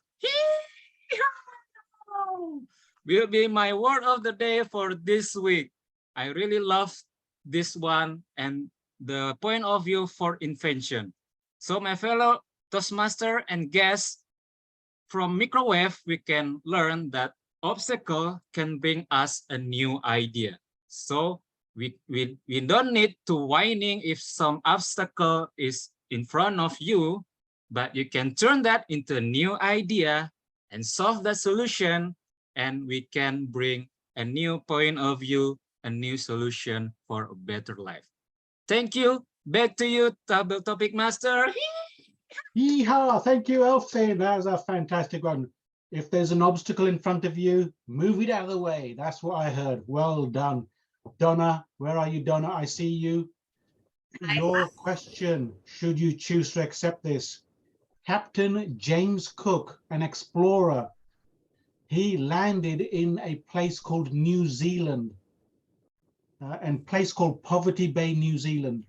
will be my word of the day for this week. I really love this one and the point of view for invention. So my fellow Toastmaster and guests, from microwave, we can learn that obstacle can bring us a new idea. So we don't need to whining if some obstacle is in front of you, but you can turn that into a new idea and solve that solution, and we can bring a new point of view, a new solution for a better life. Thank you. Back to you, Topic Master. Yeehaw! Thank you, Elfin. That was a fantastic one. If there's an obstacle in front of you, move it out of the way. That's what I heard. Well done. Donna, where are you, Donna? I see you. Your question, should you choose to accept this. Captain James Cook, an explorer, he landed in a place called New Zealand, and place called Poverty Bay, New Zealand.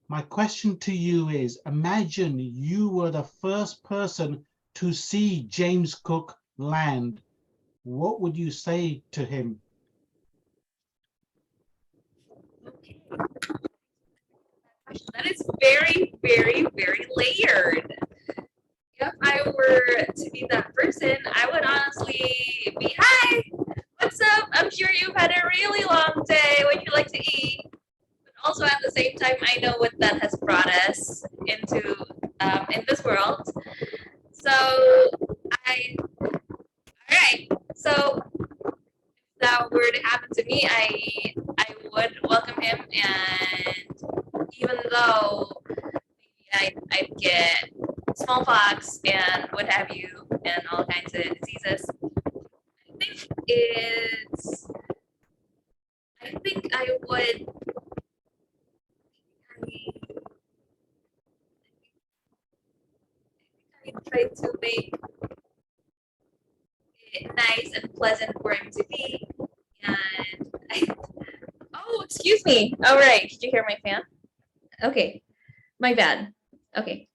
My question to you is, imagine you were the first person to see James Cook land. What would you say to him? That is very, very, very layered. If I were to be that person, I would honestly be, hi, what's up? I'm sure you've had a really long day. What you like to eat? But also at the same time, I know what that has brought us into in this world. So all right. So if that were to happen to me, I would welcome him, and even though maybe I'd get smallpox and what have you, and all kinds of diseases, I think I would try to make it nice and pleasant for him to be. And oh, excuse me. All right, did you hear my fan? Okay, my bad. Okay.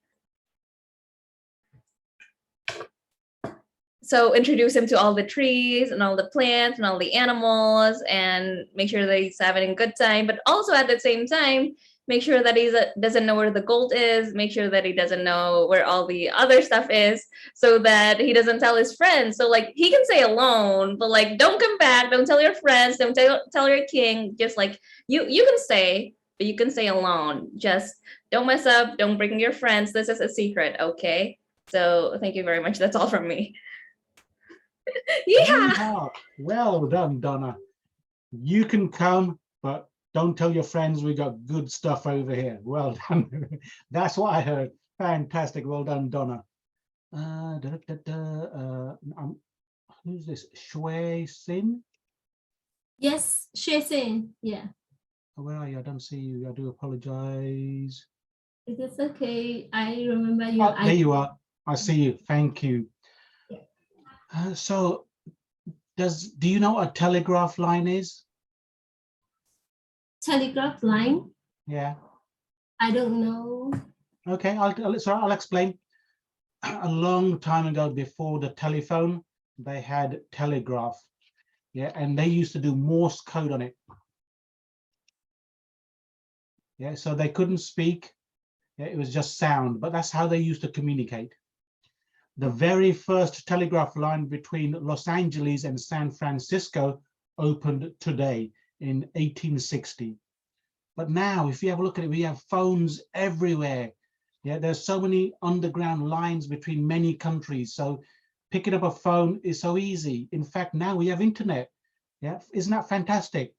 So introduce him to all the trees and all the plants and all the animals, and make sure that he's having a good time. But also at the same time, make sure that he doesn't know where the gold is. Make sure that he doesn't know where all the other stuff is, so that he doesn't tell his friends. So like he can stay alone, but like don't come back. Don't tell your friends. Don't tell your king. Just like you can stay, but you can stay alone. Just don't mess up. Don't bring your friends. This is a secret, okay? So thank you very much. That's all from me. Yeah. Well done, Donna. You can come, but Don't tell your friends we got good stuff over here. Well done. That's what I heard. Fantastic. Well done, Donna. Who's this? Shui Sin? Yes, Shesen. Yeah, Where are you? I don't see you. I do apologize. it is okay. I remember you. Oh, there you are. I see you. Thank you. So, do you know what a telegraph line is? Telegraph line. Yeah. I don't know. Okay. I'll explain. A long time ago, before the telephone, they had telegraph. Yeah, and they used to do Morse code on it. Yeah, so they couldn't speak. Yeah, it was just sound, but that's how they used to communicate. The very first telegraph line between Los Angeles and San Francisco opened today in 1860. But now, if you have a look at it, we have phones everywhere. Yeah, there's so many underground lines between many countries. So picking up a phone is so easy. In fact, now we have internet. Yeah, isn't that fantastic?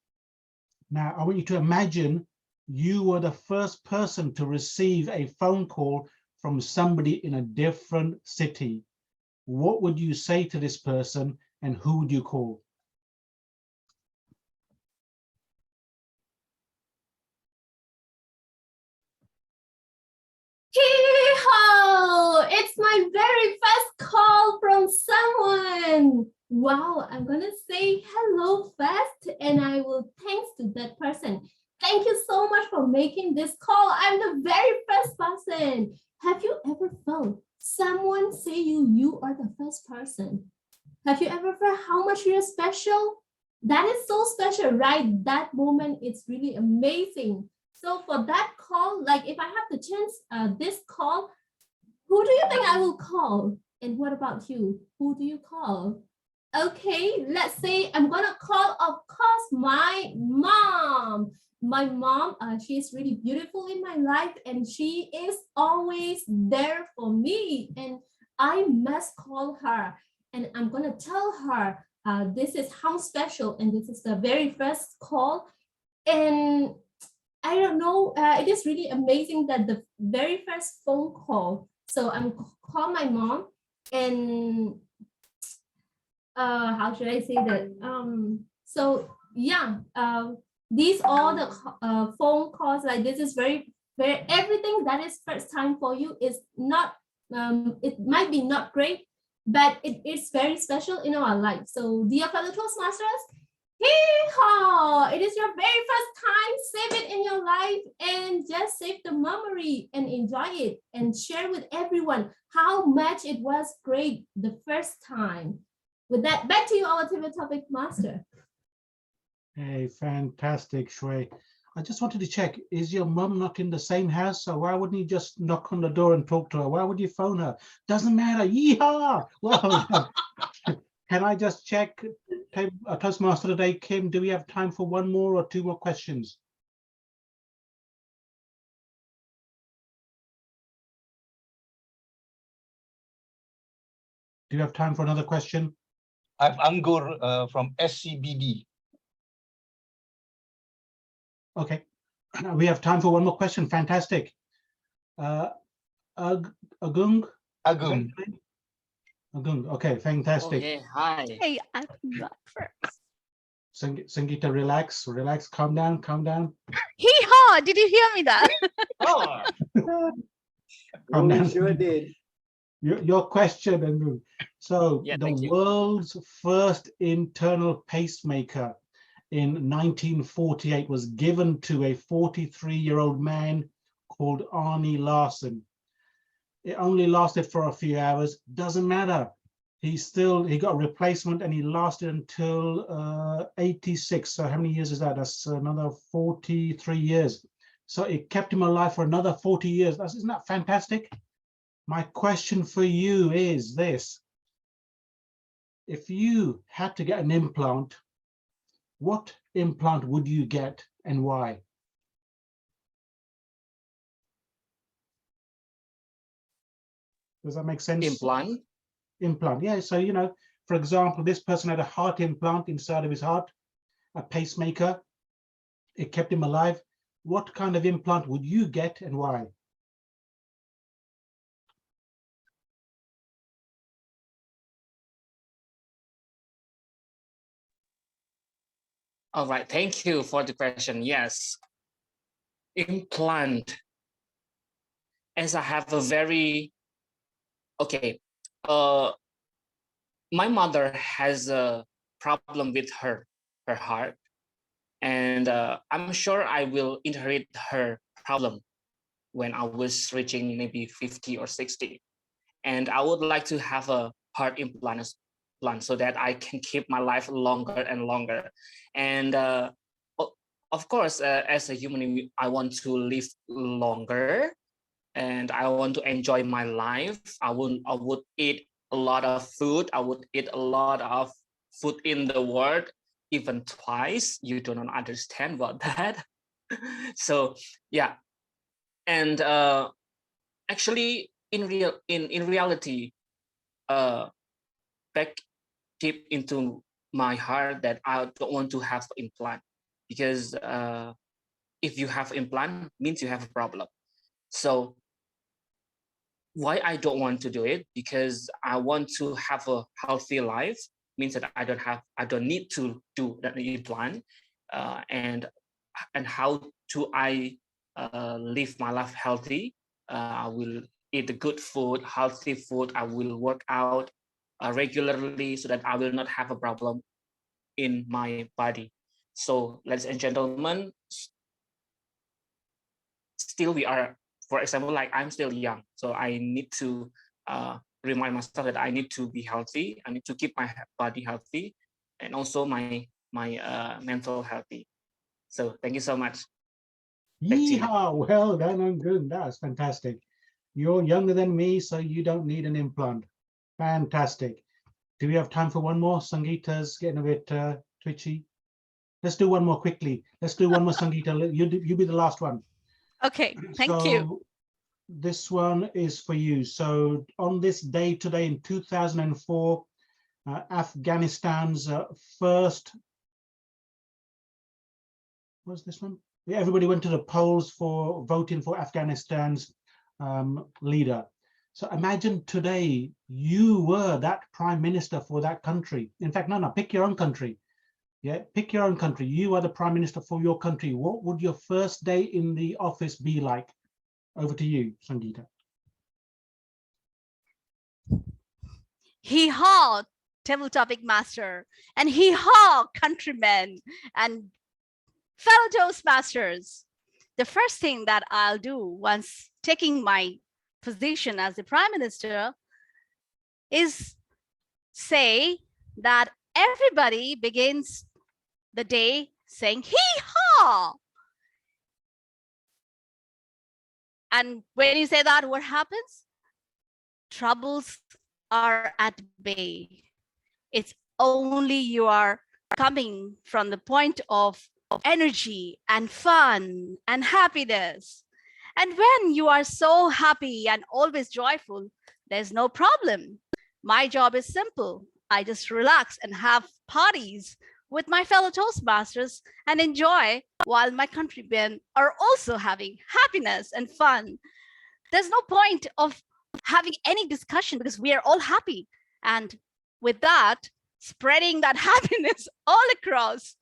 Now, I want you to imagine you were the first person to receive a phone call from somebody in a different city. What would you say to this person and who would you call? Hee-haw! It's my very first call from someone. Wow, I'm gonna say hello first and I will thanks to that person. Thank you so much for making this call. I'm the very first person. Have you ever felt someone say you are the first person? Have you ever felt how much you're special? That is so special, right? That moment, it's really amazing. So for that call, like if I have the chance, this call, who do you think I will call? And what about you? Who do you call? Okay, let's say I'm gonna call, of course, my mom. My mom, she is really beautiful in my life and she is always there for me. And I must call her and I'm gonna tell her this is how special and this is the very first call. And I don't know, it is really amazing that the very first phone call. So I'm call my mom and how should I say that? So yeah, these all the phone calls, like this is very everything that is first time for you is not, it might be not great, but it is very special in our life. So dear fellow Toastmasters, hee-haw! It is your very first time. Save it in your life and just save the memory and enjoy it and share with everyone how much it was great the first time. With that, back to you, our TV topic master. Hey, fantastic, Shui. I just wanted to check, is your mum not in the same house? So why wouldn't you just knock on the door and talk to her? Why would you phone her? Doesn't matter. Yeehaw! Well, can I just check, Toastmaster today, Kim, do we have time for one more or two more questions? Do you have time for another question? I have Anggur from SCBD. Okay, we have time for one more question. Fantastic. Agung? Agung. Agung, okay, fantastic. Okay, hi. Hey, I'm not first. Sangeeta, relax, calm down. Hee-haw! Did you hear me that? Oh. Calm We down. sure did. Your question, Agung. So Yeah, the thank you. world's first internal pacemaker in 1948 was given to a 43-year-old man called Arne Larsson. It only lasted for a few hours, doesn't matter. He got a replacement and he lasted until 86. So how many years is that? That's another 43 years. So it kept him alive for another 40 years. Isn't that fantastic? My question for you is this. If you had to get an implant, what implant would you get and why? Does that make sense? Implant? Implant, yeah. So, you know, for example, this person had a heart implant inside of his heart, a pacemaker. it kept him alive. What kind of implant would you get and why? All right, thank you for the question. Yes, implant. As I have a very, okay, my mother has a problem with her heart, and I'm sure I will inherit her problem when I was reaching maybe 50 or 60. And I would like to have a heart implant so that I can keep my life longer and longer. And of course, as a human, I want to live longer, and I want to enjoy my life. I would eat a lot of food. I would eat a lot of food in the world, even twice. You do not understand about that. So yeah, and actually, in reality, back deep into my heart that I don't want to have implant, because if you have implant means you have a problem. So why I don't want to do it? Because I want to have a healthy life, means that I don't need to do that implant, and how do I live my life healthy? I will eat the good food, healthy food. I will work out regularly so that I will not have a problem in my body. So, ladies and gentlemen, still we are, for example, like I'm still young, so I need to remind myself that I need to be healthy. I need to keep my body healthy, and also my mental healthy. So thank you so much. Yeehaw! Well done and good. That's fantastic. You're younger than me, so you don't need an implant. Fantastic. Do we have time for one more? Sangeeta's getting a bit twitchy. Let's do one more quickly. Let's do one more, Sangeeta. You be the last one. Okay, thank you. This one is for you. So on this day today in 2004, Afghanistan's first, what's this one? Yeah, everybody went to the polls for voting for Afghanistan's leader. So imagine today you were that prime minister for that country. In fact, no, pick your own country. Yeah, pick your own country. You are the prime minister for your country. What would your first day in the office be like? Over to you, Sangeeta. Hee-haw, table topic master, and hee-haw, countrymen, and fellow Toastmasters. The first thing that I'll do once taking my position as the prime minister is say that everybody begins the day saying hee-haw. And when you say that, what happens? Troubles are at bay. It's only you are coming from the point of energy and fun and happiness. And when you are so happy and always joyful, there's no problem. My job is simple. I just relax and have parties with my fellow Toastmasters and enjoy while my countrymen are also having happiness and fun. There's no point of having any discussion because we are all happy. And with that, spreading that happiness all across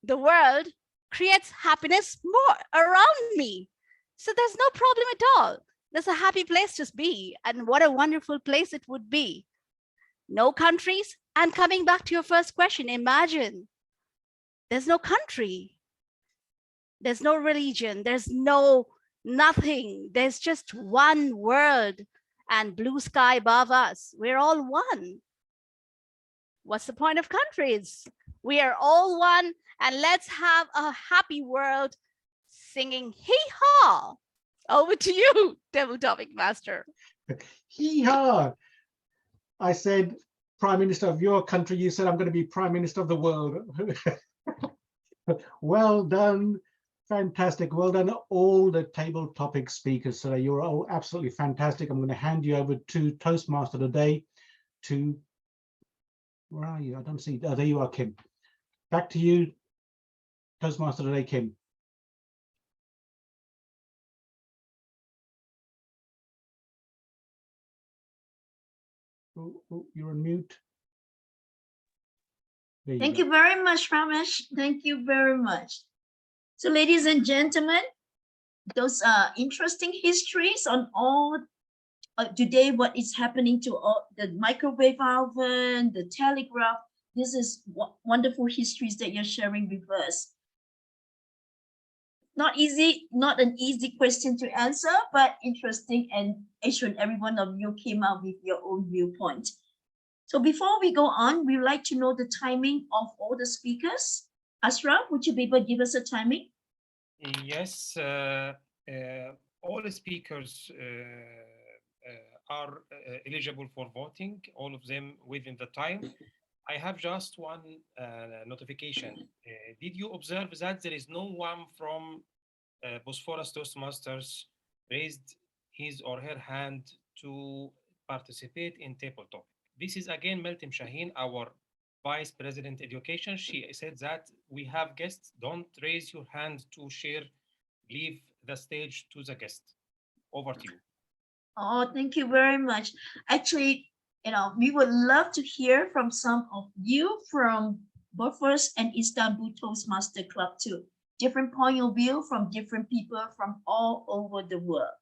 the world creates happiness more around me. So there's no problem at all. There's a happy place to be. And what a wonderful place it would be. No countries. And coming back to your first question, imagine there's no country. There's no religion. There's nothing. There's just one world and blue sky above us. We're all one. What's the point of countries? We are all one, and let's have a happy world singing hee-haw. Over to you, Table Topic Master. Hee-haw. I said prime minister of your country. You said I'm going to be prime minister of the world. Well done. Fantastic. Well done, all the table topic speakers today. You're all absolutely fantastic. I'm going to hand you over to Toastmaster today to, where are you? I don't see, oh, there you are, Kim. Back to you, Toastmaster today, Kim. You're on mute. Thank you very much, Ramesh. Thank you very much. So, ladies and gentlemen, those are interesting histories on all today, what is happening to all the microwave oven, the telegraph. This is wonderful histories that you're sharing with us. Not easy, not an easy question to answer, but interesting, and I'm sure every one of you came out with your own viewpoint. So before we go on, we'd like to know the timing of all the speakers. Ashraf, would you be able to give us a timing? Yes, all the speakers are eligible for voting, all of them within the time. I have just one notification. Did you observe that there is no one from Bosporus Toastmasters raised his or her hand to participate in table topic? This is again Meltem Shaheen, our Vice President Education. She said that we have guests, don't raise your hand to share, leave the stage to the guest. Over to you. Oh, thank you very much. Actually, we would love to hear from some of you from Bosporus and Istanbul Toastmaster Club too. Different point of view from different people from all over the world.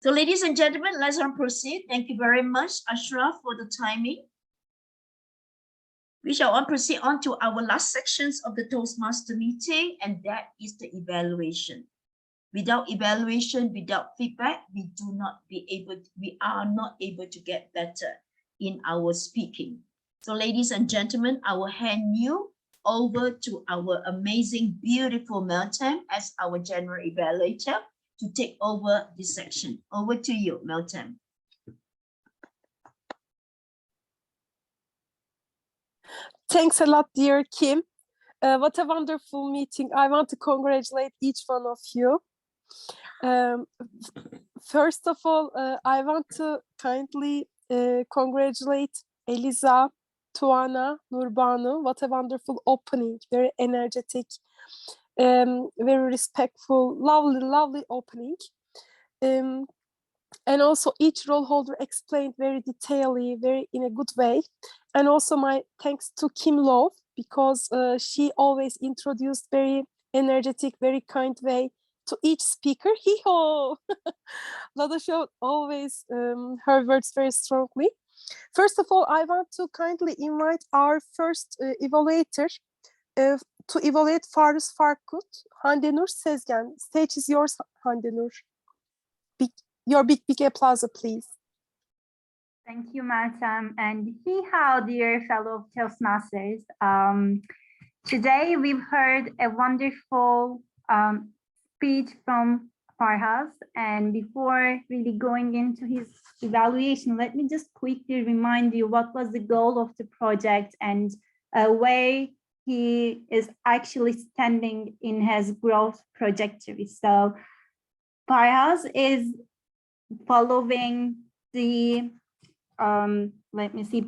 So ladies and gentlemen, let's proceed. Thank you very much, Ashraf, for the timing. We shall proceed on to our last sections of the Toastmaster meeting, and that is the evaluation. Without evaluation, without feedback, we are not able to get better in our speaking. So ladies and gentlemen, I will hand you over to our amazing, beautiful Meltem as our general evaluator to take over this section. Over to you, Meltem. Thanks a lot, dear Kim. What a wonderful meeting. I want to congratulate each one of you. First of all, I want to kindly congratulate Eliza, Tuana, Nurbanu. What a wonderful opening, very energetic, very respectful, lovely opening. And also each role holder explained very detailedly, very in a good way. And also my thanks to Kim Love, because she always introduced very energetic, very kind way to each speaker. Hee-ho! Lada showed always her words very strongly. First of all, I want to kindly invite our first evaluator to evaluate Farhaz Farkut, Handenur Sezgen. Stage is yours, Handenur. Your big applause, please. Thank you, Meltem, and hee-haw, dear fellow Toastmasters. Today we've heard a wonderful speech from Farhaz, and before really going into his evaluation, let me just quickly remind you what was the goal of the project and where he is actually standing in his growth trajectory. So Farhaz is following the let me see,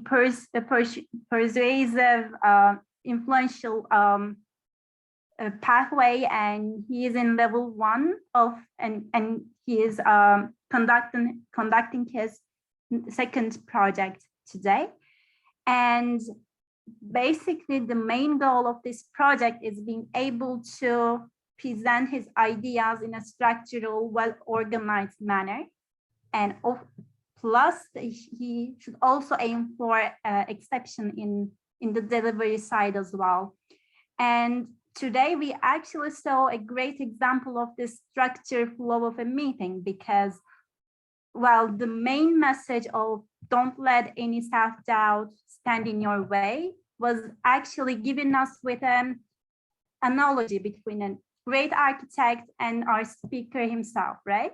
persuasive, influential pathway, and he is in level 1 of, and he is conducting his second project today. And basically the main goal of this project is being able to present his ideas in a structural, well-organized manner, and plus he should also aim for exception in the delivery side as well. And today we actually saw a great example of this structured flow of a meeting, because well, the main message of don't let any self-doubt stand in your way was actually giving us with an analogy between a great architect and our speaker himself, right?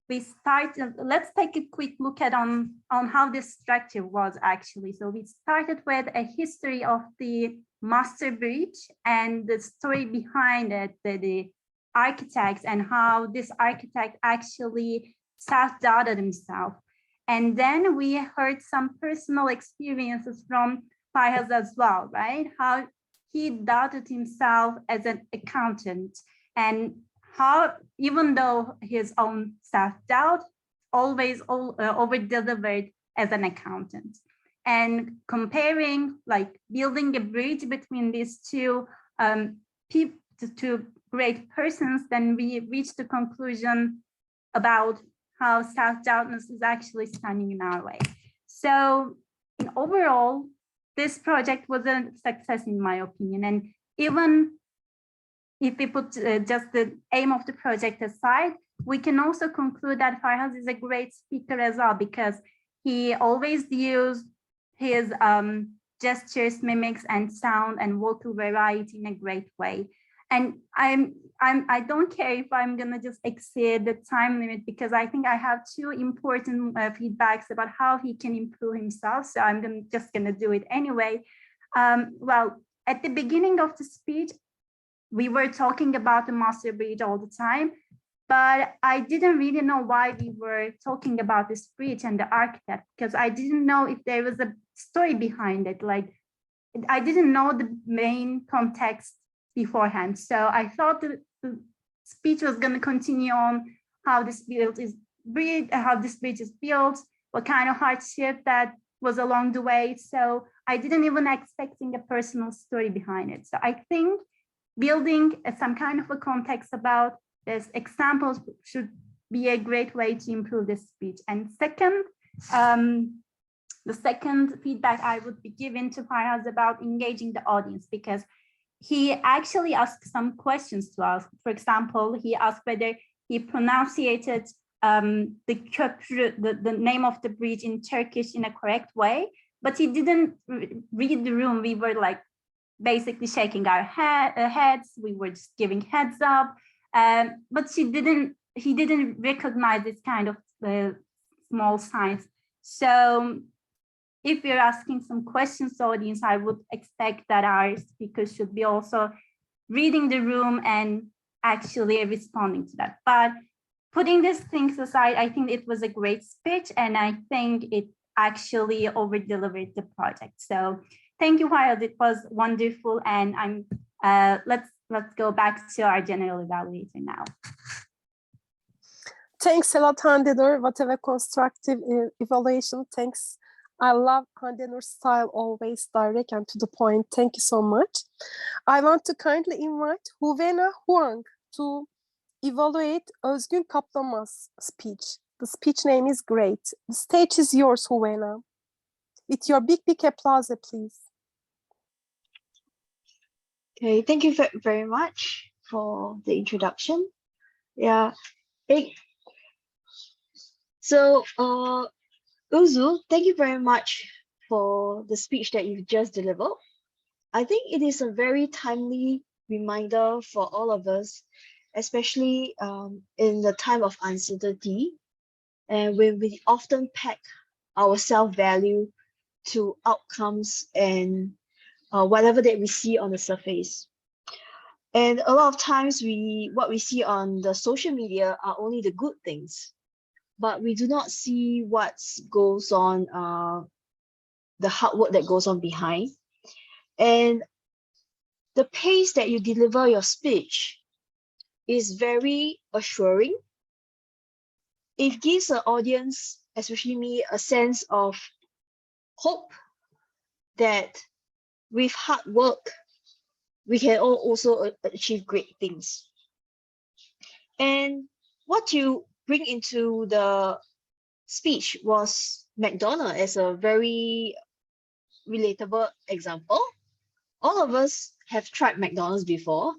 We started, let's take a quick look at on how this structure was actually. So we started with a history of the master bridge and the story behind it, the architects, and how this architect actually self-doubted himself. And then we heard some personal experiences from Farhaz as well, right? How he doubted himself as an accountant, and how, even though his own self-doubt, always over-delivered as an accountant. And comparing, like building a bridge between these two two great persons, then we reached the conclusion about how self-doubtness is actually standing in our way. So in overall, this project was a success in my opinion. And even if we put just the aim of the project aside, we can also conclude that Farhaz is a great speaker as well, because he always used his gestures, mimics, and sound and vocal variety in a great way. And I don't care if I'm gonna just exceed the time limit, because I think I have two important feedbacks about how he can improve himself. So I'm just gonna do it anyway. Well, at the beginning of the speech, we were talking about the master bridge all the time, but I didn't really know why we were talking about this bridge and the architect, because I didn't know if there was a story behind it. Like, I didn't know the main context beforehand. So I thought the speech was going to continue on how this bridge is built, what kind of hardship that was along the way. So I didn't even expecting a personal story behind it. So I think building some kind of a context about this examples should be a great way to improve this speech. And second, the second feedback I would be giving to Farhaz about engaging the audience, because he actually asked some questions to us. For example, he asked whether he pronunciated the name of the bridge in Turkish in a correct way, but he didn't read the room. We were like basically shaking our heads. We were just giving heads up, but he didn't recognize this kind of small signs. So if we're asking some questions to the audience, I would expect that our speakers should be also reading the room and actually responding to that. But putting these things aside, I think it was a great speech, and I think it actually over-delivered the project. So thank you, Farhaz. It was wonderful, and let's go back to our general evaluator now. Thanks a lot, Handenur. Whatever constructive evaluation. Thanks. I love Handenur's style, always direct and to the point. Thank you so much. I want to kindly invite Juvena Huang to evaluate Özgün Kaplanmaz's speech. The speech name is great. The stage is yours, Juvena. With your big applause, please. Okay, thank you very much for the introduction. Yeah. So, Uzu, thank you very much for the speech that you've just delivered. I think it is a very timely reminder for all of us, especially in the time of uncertainty, and when we often peg our self-value to outcomes and whatever that we see on the surface. And a lot of times what we see on the social media are only the good things, but we do not see what goes on, the hard work that goes on behind. And the pace that you deliver your speech is very assuring. It gives the audience, especially me, a sense of hope that with hard work, we can also achieve great things. And what you bring into the speech was McDonald's as a very relatable example. All of us have tried McDonald's before.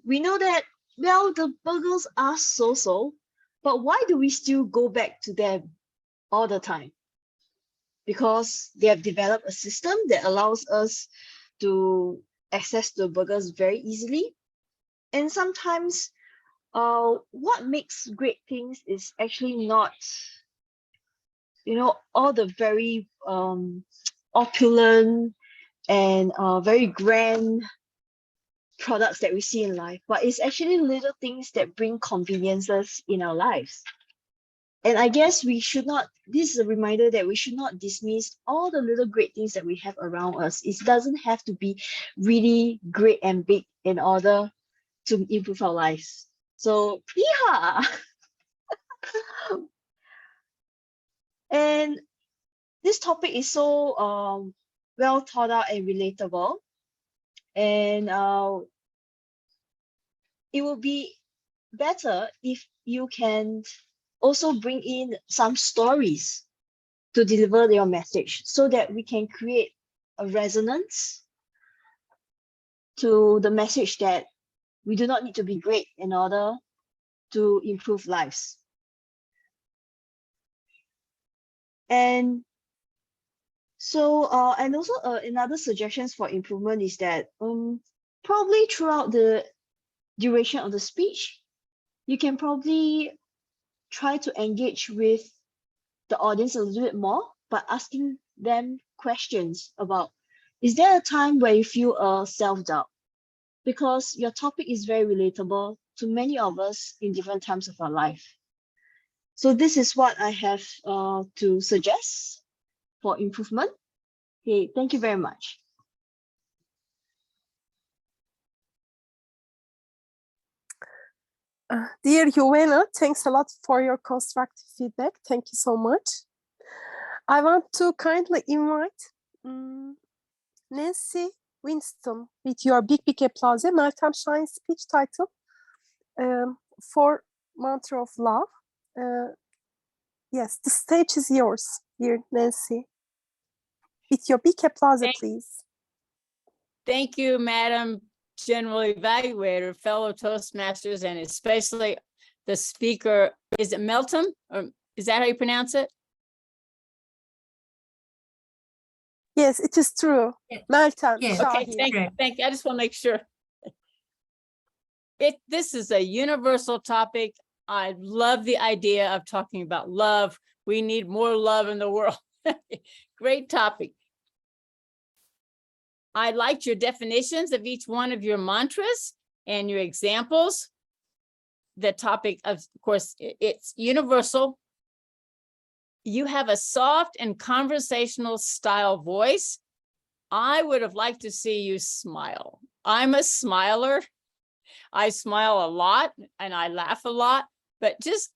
We know that, well, the burgers are so-so, but why do we still go back to them all the time? Because they have developed a system that allows us to access the burgers very easily. And sometimes what makes great things is actually not, all the very opulent and very grand products that we see in life, but it's actually little things that bring conveniences in our lives. And I guess we should not, this is a reminder that we should not dismiss all the little great things that we have around us. It doesn't have to be really great and big in order to improve our lives. So, yeehaw! And this topic is so well thought out and relatable, and it will be better if you can also bring in some stories to deliver your message so that we can create a resonance to the message that we do not need to be great in order to improve lives. And so, and also another suggestions for improvement is that probably throughout the duration of the speech, you can probably try to engage with the audience a little bit more by asking them questions about, is there a time where you feel self-doubt? Because your topic is very relatable to many of us in different times of our life. So this is what I have to suggest for improvement. Okay, thank you very much. Dear Juvena, thanks a lot for your constructive feedback. Thank you so much. I want to kindly invite Nancy Winston with your big applause. Meltem Şahin's speech title, for Mantra of Love. Yes, the stage is yours, dear Nancy. With your big applause, please. Thank you, Madam General Evaluator, fellow Toastmasters, and especially the speaker. Is it Meltem? Or is that how you pronounce it? Yes, it is true. Meltem Okay, Şahin. thank you. I just want to make sure. This is a universal topic. I love the idea of talking about love. We need more love in the world. Great topic. I liked your definitions of each one of your mantras and your examples. The topic of course, it's universal. You have a soft and conversational style voice. I would have liked to see you smile. I'm a smiler. I smile a lot and I laugh a lot, but just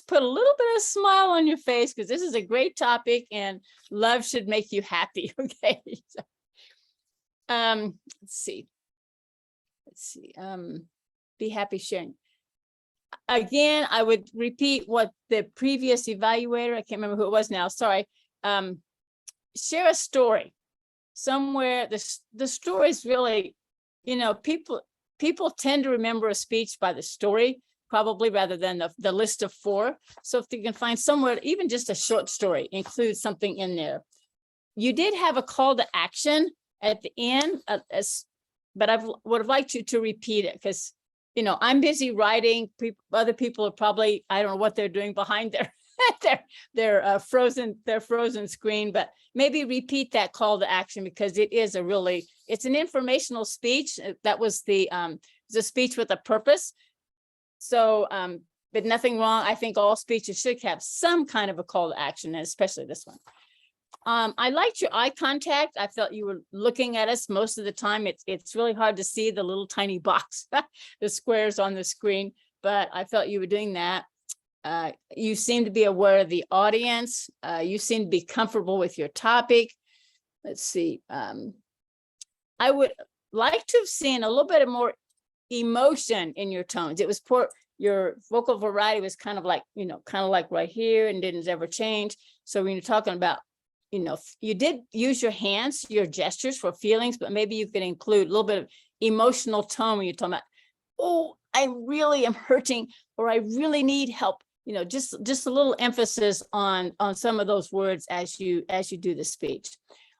put a little bit of smile on your face because this is a great topic and love should make you happy. Okay. Let's see. Be happy sharing. Again, I would repeat what the previous evaluator, I can't remember who it was now, sorry. Share a story somewhere. The story is really, people tend to remember a speech by the story, probably rather than the list of 4. So if you can find somewhere, even just a short story, include something in there. You did have a call to action at the end, but I would have liked you to repeat it because, I'm busy writing. Other people are probably, I don't know what they're doing behind their frozen screen, but maybe repeat that call to action because it is it's an informational speech. That was the speech with a purpose. So, but nothing wrong. I think all speeches should have some kind of a call to action, and especially this one. I liked your eye contact. I felt you were looking at us most of the time. It's really hard to see the little tiny box, the squares on the screen, but I felt you were doing that. You seem to be aware of the audience. You seem to be comfortable with your topic. Let's see. I would like to have seen a little bit of more emotion in your tones. It was your vocal variety was kind of like right here and didn't ever change. So when you're talking about, you did use your hands, your gestures for feelings, but maybe you could include a little bit of emotional tone when you're talking about, oh, I really am hurting, or I really need help. Just a little emphasis on some of those words as you do the speech.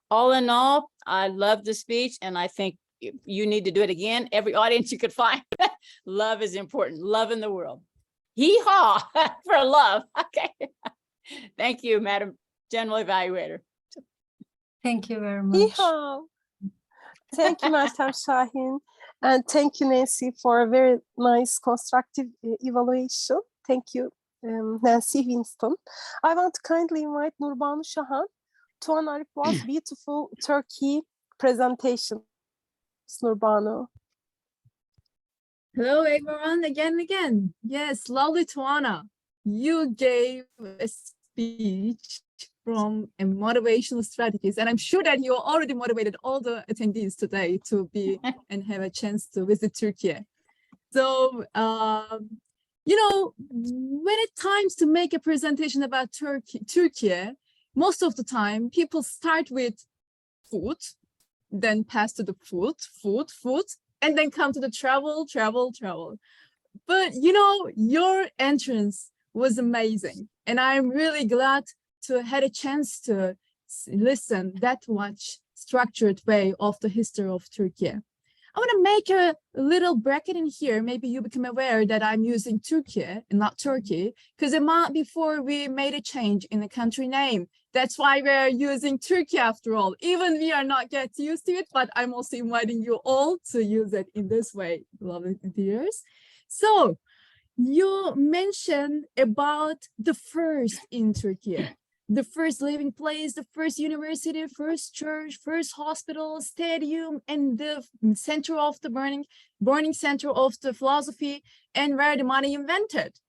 All in all, I love the speech, and I think you need to do it again. Every audience you could find. Love is important. Love in the world. Hee-haw for love. Okay. Thank you, Madam General Evaluator. Thank you very much. Yeehaw. Thank you, Meltem Şahin. And thank you, Nancy, for a very nice constructive evaluation. Thank you, Nancy Winston. I want to kindly invite Nurbanu Şahan to honor was beautiful Turkey presentation. Nurbanu. Hello, everyone, again and again. Yes, lovely Tuana. You gave a speech from motivational strategies. And I'm sure that you already motivated all the attendees today to be and have a chance to visit Turkey. So, you know, when it's time to make a presentation about Turkey, most of the time people start with food, then pass to the food, and then come to the travel. But, you know, your entrance was amazing. And I'm really glad to had a chance to listen that much structured way of the history of Turkey. I want to make a little bracket in here. Maybe you become aware that I'm using Turkey and not Turkey, because a month before we made a change in the country name. That's why we're using Turkey after all. Even we are not get used to it, but I'm also inviting you all to use it in this way, lovely dears. So you mentioned about the first in Turkey. The first living place, the first university, first church, first hospital, stadium, and the center of the burning center of the philosophy, and where the money invented.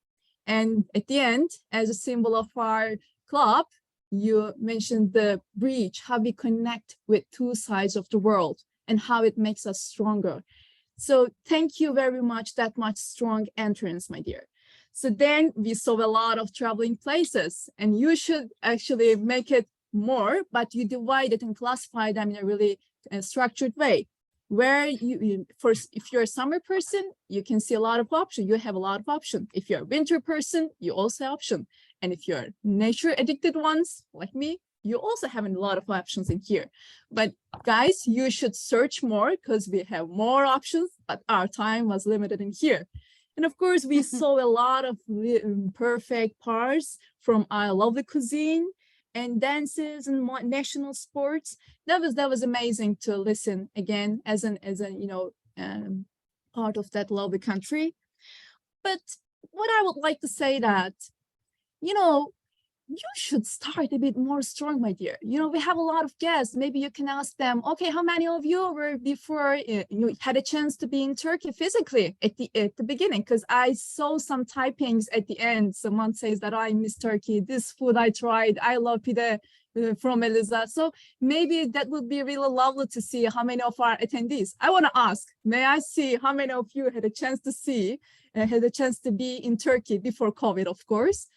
And at the end, as a symbol of our club, you mentioned the bridge, how we connect with two sides of the world and how it makes us stronger. So thank you very much, that much strong entrance, my dear. So then we saw a lot of traveling places, and you should actually make it more, but you divide it and classify them in a really structured way. Where first, if you're a summer person, you can see a lot of options. You have a lot of options. If you're a winter person, you also have options. And if you're nature addicted ones like me, you also have a lot of options in here. But guys, you should search more because we have more options, but our time was limited in here. And of course, we saw a lot of perfect parts from our lovely cuisine and dances and national sports. That was amazing to listen again as a you know part of that lovely country. But what I would like to say that, you know, you should start a bit more strong, my dear. You know, we have a lot of guests. Maybe you can ask them, okay, how many of you were before you had a chance to be in Turkey physically at the beginning? Because I saw some typings at the end. Someone says that I miss Turkey. This food I tried. I love pide from Eliza. So maybe that would be really lovely to see how many of our attendees. I want to ask, may I see how many of you had a chance to see, had a chance to be in Turkey before COVID, of course.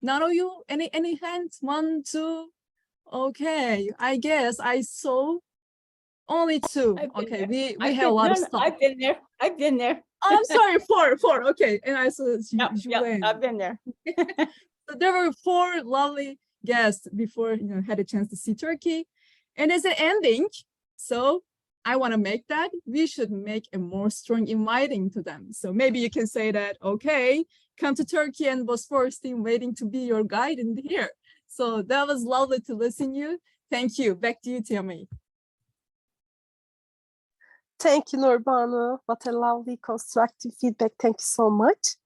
None of you? Any hands? 1, 2. Okay, I guess I saw only 2. Okay, we have a lot of stuff. I've been there. Oh, I'm sorry, 4. Okay, and I saw Juvena. I've been there. So there were 4 lovely guests before had a chance to see Turkey. And as an ending, so I want to make that we should make a more strong inviting to them. So maybe you can say that, okay, come to Turkey and Bosporus team waiting to be your guide in here. So that was lovely to listen to you. Thank you. Back to you, TMA. Thank you, Nurbanu. What a lovely constructive feedback. Thank you so much.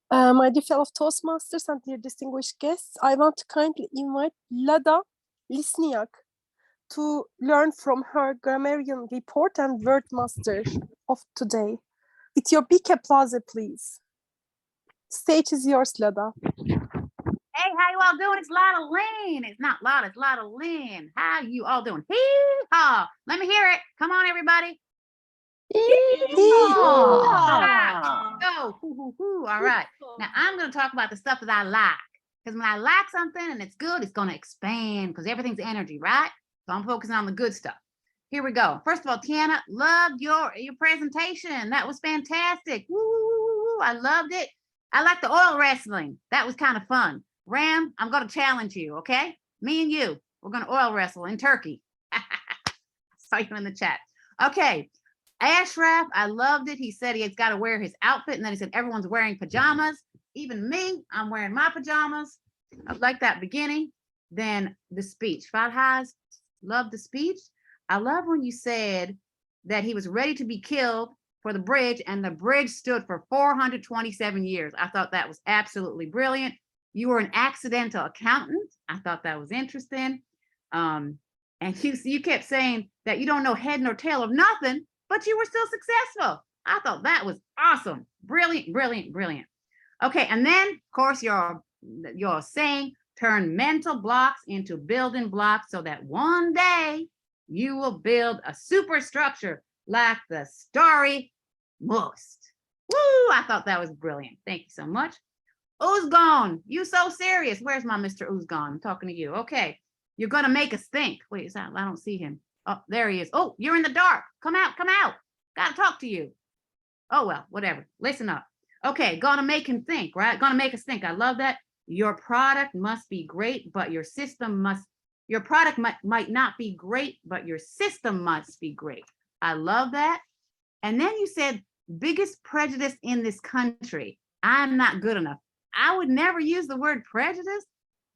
My dear fellow Toastmasters and dear distinguished guests, I want to kindly invite Lada Lisniak to learn from her grammarian report and word master of today. With your big applause, please. Stage is yours, Lada. Hey, how you all doing? It's Lada Lynn. It's not Lada, it's Lada Lynn. How you all doing? Hee-haw. Let me hear it. Come on, everybody. Hee-haw. Go. Hoo-hoo-hoo. All right. Now, I'm going to talk about the stuff that I like. Because when I like something and it's good, it's going to expand because everything's energy, right? So I'm focusing on the good stuff. Here we go. First of all, Tiana, loved your presentation. That was fantastic. Woo, I loved it. I like the oil wrestling. That was kind of fun. Ram, I'm going to challenge you, okay? Me and you, we're going to oil wrestle in Turkey. Saw you in the chat. Okay. Ashraf, I loved it. He said he's got to wear his outfit, and then he said everyone's wearing pajamas. Even me, I'm wearing my pajamas. I like that beginning. Then the speech. Farhaz, love the speech. I love when you said that he was ready to be killed for the bridge, and the bridge stood for 427 years. I thought that was absolutely brilliant. You were an accidental accountant. I thought that was interesting. And you kept saying that you don't know head nor tail of nothing, but you were still successful. I thought that was awesome. Brilliant, brilliant, brilliant. Okay, and then, of course, you're saying Turn mental blocks into building blocks so that one day you will build a superstructure like the starry most. Woo! I thought that was brilliant. Thank you so much. Uzgon, you so serious. Where's my Mr. Uzgon? I'm talking to you. Okay. You're going to make us think. Wait, is that? I don't see him. Oh, there he is. Oh, you're in the dark. Come out. Come out. Got to talk to you. Oh, well, whatever. Listen up. Okay. Going to make him think, right? Going to make us think. I love that. Your product must be great, but your system must, your product might not be great, but your system must be great. I love that. And then you said, biggest prejudice in this country. I'm not good enough. I would never use the word prejudice,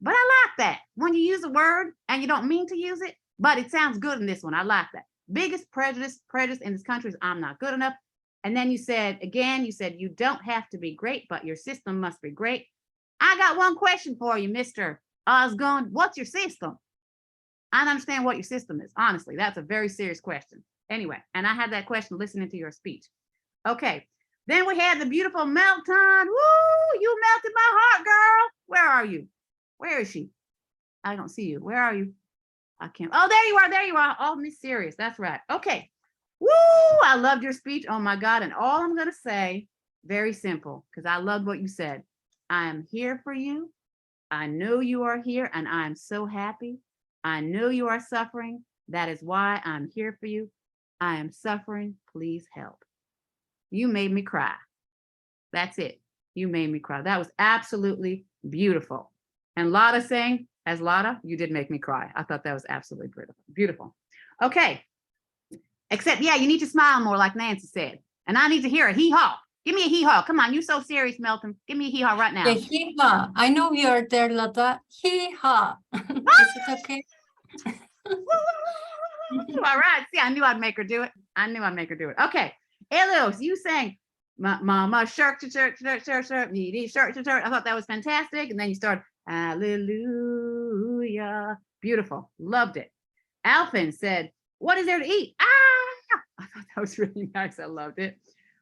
but I like that. When you use a word and you don't mean to use it, but it sounds good in this one. I like that. Biggest prejudice in this country is I'm not good enough. And then you said, again, you said you don't have to be great, but your system must be great. I got one question for you, Mr. Osgood. What's your system? I don't understand what your system is. Honestly, that's a very serious question. Anyway, and I had that question listening to your speech. Okay. Then we had the beautiful Melton. Woo, you melted my heart, girl. Where are you? Where is she? I don't see you. Where are you? I can't. Oh, there you are. There you are. Oh, Miss Serious. That's right. Okay. Woo, I loved your speech. Oh my God. And all I'm going to say, very simple, because I loved what you said. I am here for you. I know you are here and I'm so happy. I know you are suffering. That is why I'm here for you. I am suffering. Please help. You made me cry. That's it. You made me cry. That was absolutely beautiful. And Lada saying, as Lada, you did make me cry. I thought that was absolutely beautiful. Beautiful. Okay. Except, yeah, you need to smile more like Nancy said. And I need to hear a hee-haw. Give me a hee-haw. Come on, you so serious, Melton. Give me a hee-haw right now. Yeah, hee-haw. I know you're there, Lada. Hee-haw. Is it okay? All right. See, I knew I'd make her do it. I knew I'd make her do it. Okay. Elios, you sang Mama shark to church, needy shark to church. I thought that was fantastic. And then you started hallelujah. Beautiful. Loved it. Alvin said, what is there to eat? Ah! I thought that was really nice. I loved it.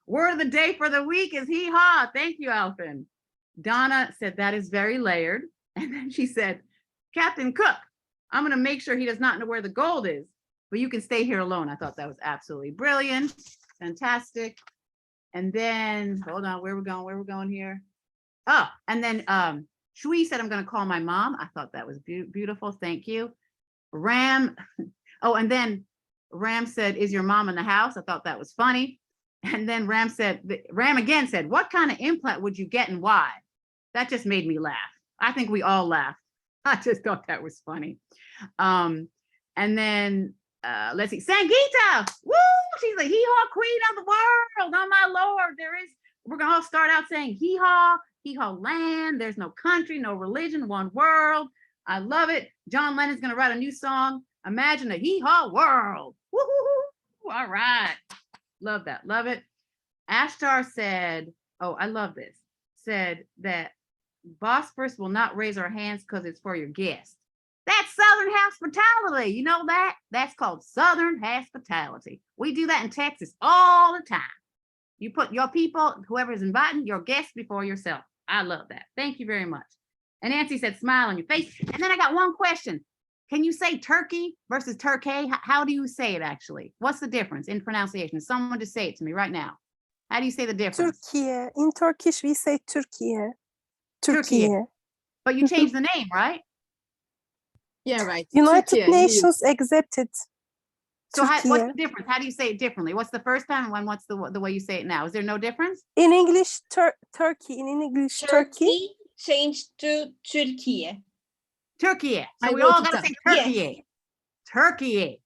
Word of the day for the week is hee-haw. Thank you, Alvin. Donna said that is very layered. And then she said, Captain Cook, I'm going to make sure he does not know where the gold is, but you can stay here alone. I thought that was absolutely brilliant. Fantastic. And then, hold on, where we're going here. Oh, and then Shui said, I'm going to call my mom. I thought that was beautiful. Thank you. Ram. Oh, and then Ram said, is your mom in the house? I thought that was funny. And then Ram again said, what kind of implant would you get and why? That just made me laugh. I think we all laughed. I just thought that was funny. And then let's see, Sangeeta, woo, she's the hee-haw queen of the world. Oh my Lord, we're gonna all start out saying hee-haw, hee-haw land. There's no country, no religion, one world. I love it. John Lennon's gonna write a new song. Imagine a hee-haw world. Woo-hoo-hoo. All right. Love that. Love it. Ashtar said, oh, I love this. Said that Bosporus will not raise our hands because it's for your guests. That's Southern hospitality. You know that? That's called Southern hospitality. We do that in Texas all the time. You put your people, whoever's inviting, your guests before yourself. I love that. Thank you very much. And Nancy said, smile on your face. And then I got one question. Can you say Turkey versus Turkey? How do you say it actually? What's the difference in pronunciation? Someone just say it to me right now. How do you say the difference? Turkiye. In Turkish, we say Turkiye. Turkiye. But you changed the name, right? Yeah, right. United Turkiye, Nations accepted. So what's the Turkiye. difference? How do you say it differently? What's the first time and what's the way you say it now? Is there no difference? In English, Turkey. In English, Turkey. Changed to Turkiye. Turkiye. So I we wrote all it gotta say down. Turkiye. Turkiye.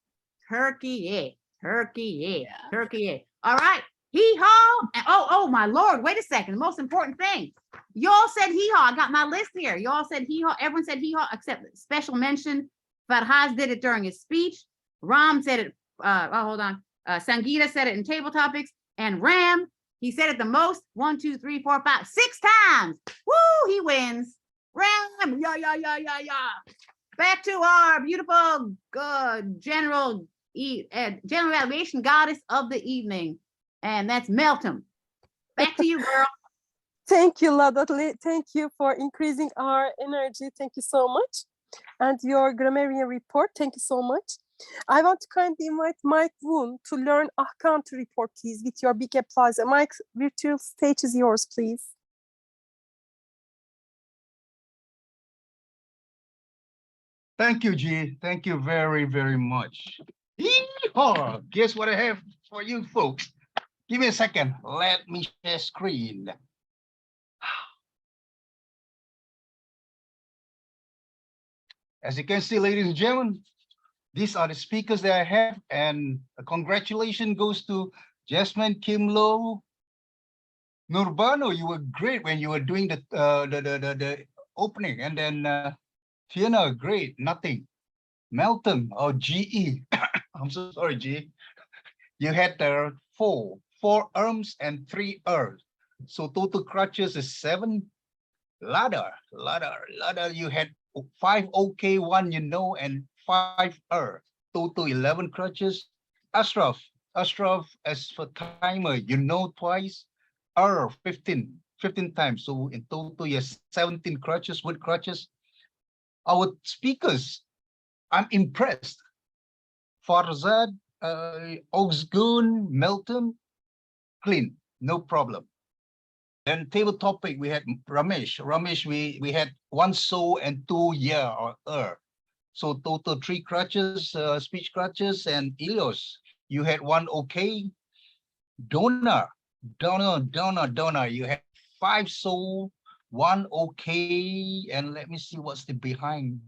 Turkiye. Turkiye. Turkiye. All right. Hee-haw. And oh my Lord, wait a second. The most important thing. Y'all said hee-haw. I got my list here. Y'all said hee-haw. Everyone said hee-haw except special mention. Farhaz did it during his speech. Ram said it. Hold on. Sangeeta said it in table topics. And Ram, he said it the most. 1, 2, 3, 4, 5, 6 times. Woo, he wins. Ram, yeah. Back to our beautiful, good general evaluation goddess of the evening. And that's Melton. Back to you, girl. Thank you, Lada. Thank you for increasing our energy. Thank you so much. And your grammarian report. Thank you so much. I want to kindly invite Mike Woon to learn counter report, please, with your big applause. Mike, virtual stage is yours, please. Thank you, G. Thank you very, very much. Yeehaw! Guess what I have for you folks? Give me a second. Let me share screen. As you can see, ladies and gentlemen, these are the speakers that I have, and congratulations goes to Jasmine, Kim Lo, Nurbano. You were great when you were doing the opening, and then Fiona, great, nothing. Melton or GE, I'm so sorry, G. You had four arms and 3 R's. So total crutches is 7. Lada, you had 5 OK, 1 and 5 R. Total 11 crutches. Ashraf, as for timer, twice. R 15 times. So in total, you have 17 crutches, wood crutches. Our speakers, I'm impressed. Farhaz, Oxgun, Melton, clean, no problem. Then table topic, we had Ramesh. We had 1 so and 2 yeah or So total 3 crutches, speech crutches, and Ilios. You had 1 okay. Donna. You had 5 so, 1 okay, and let me see what's the behind.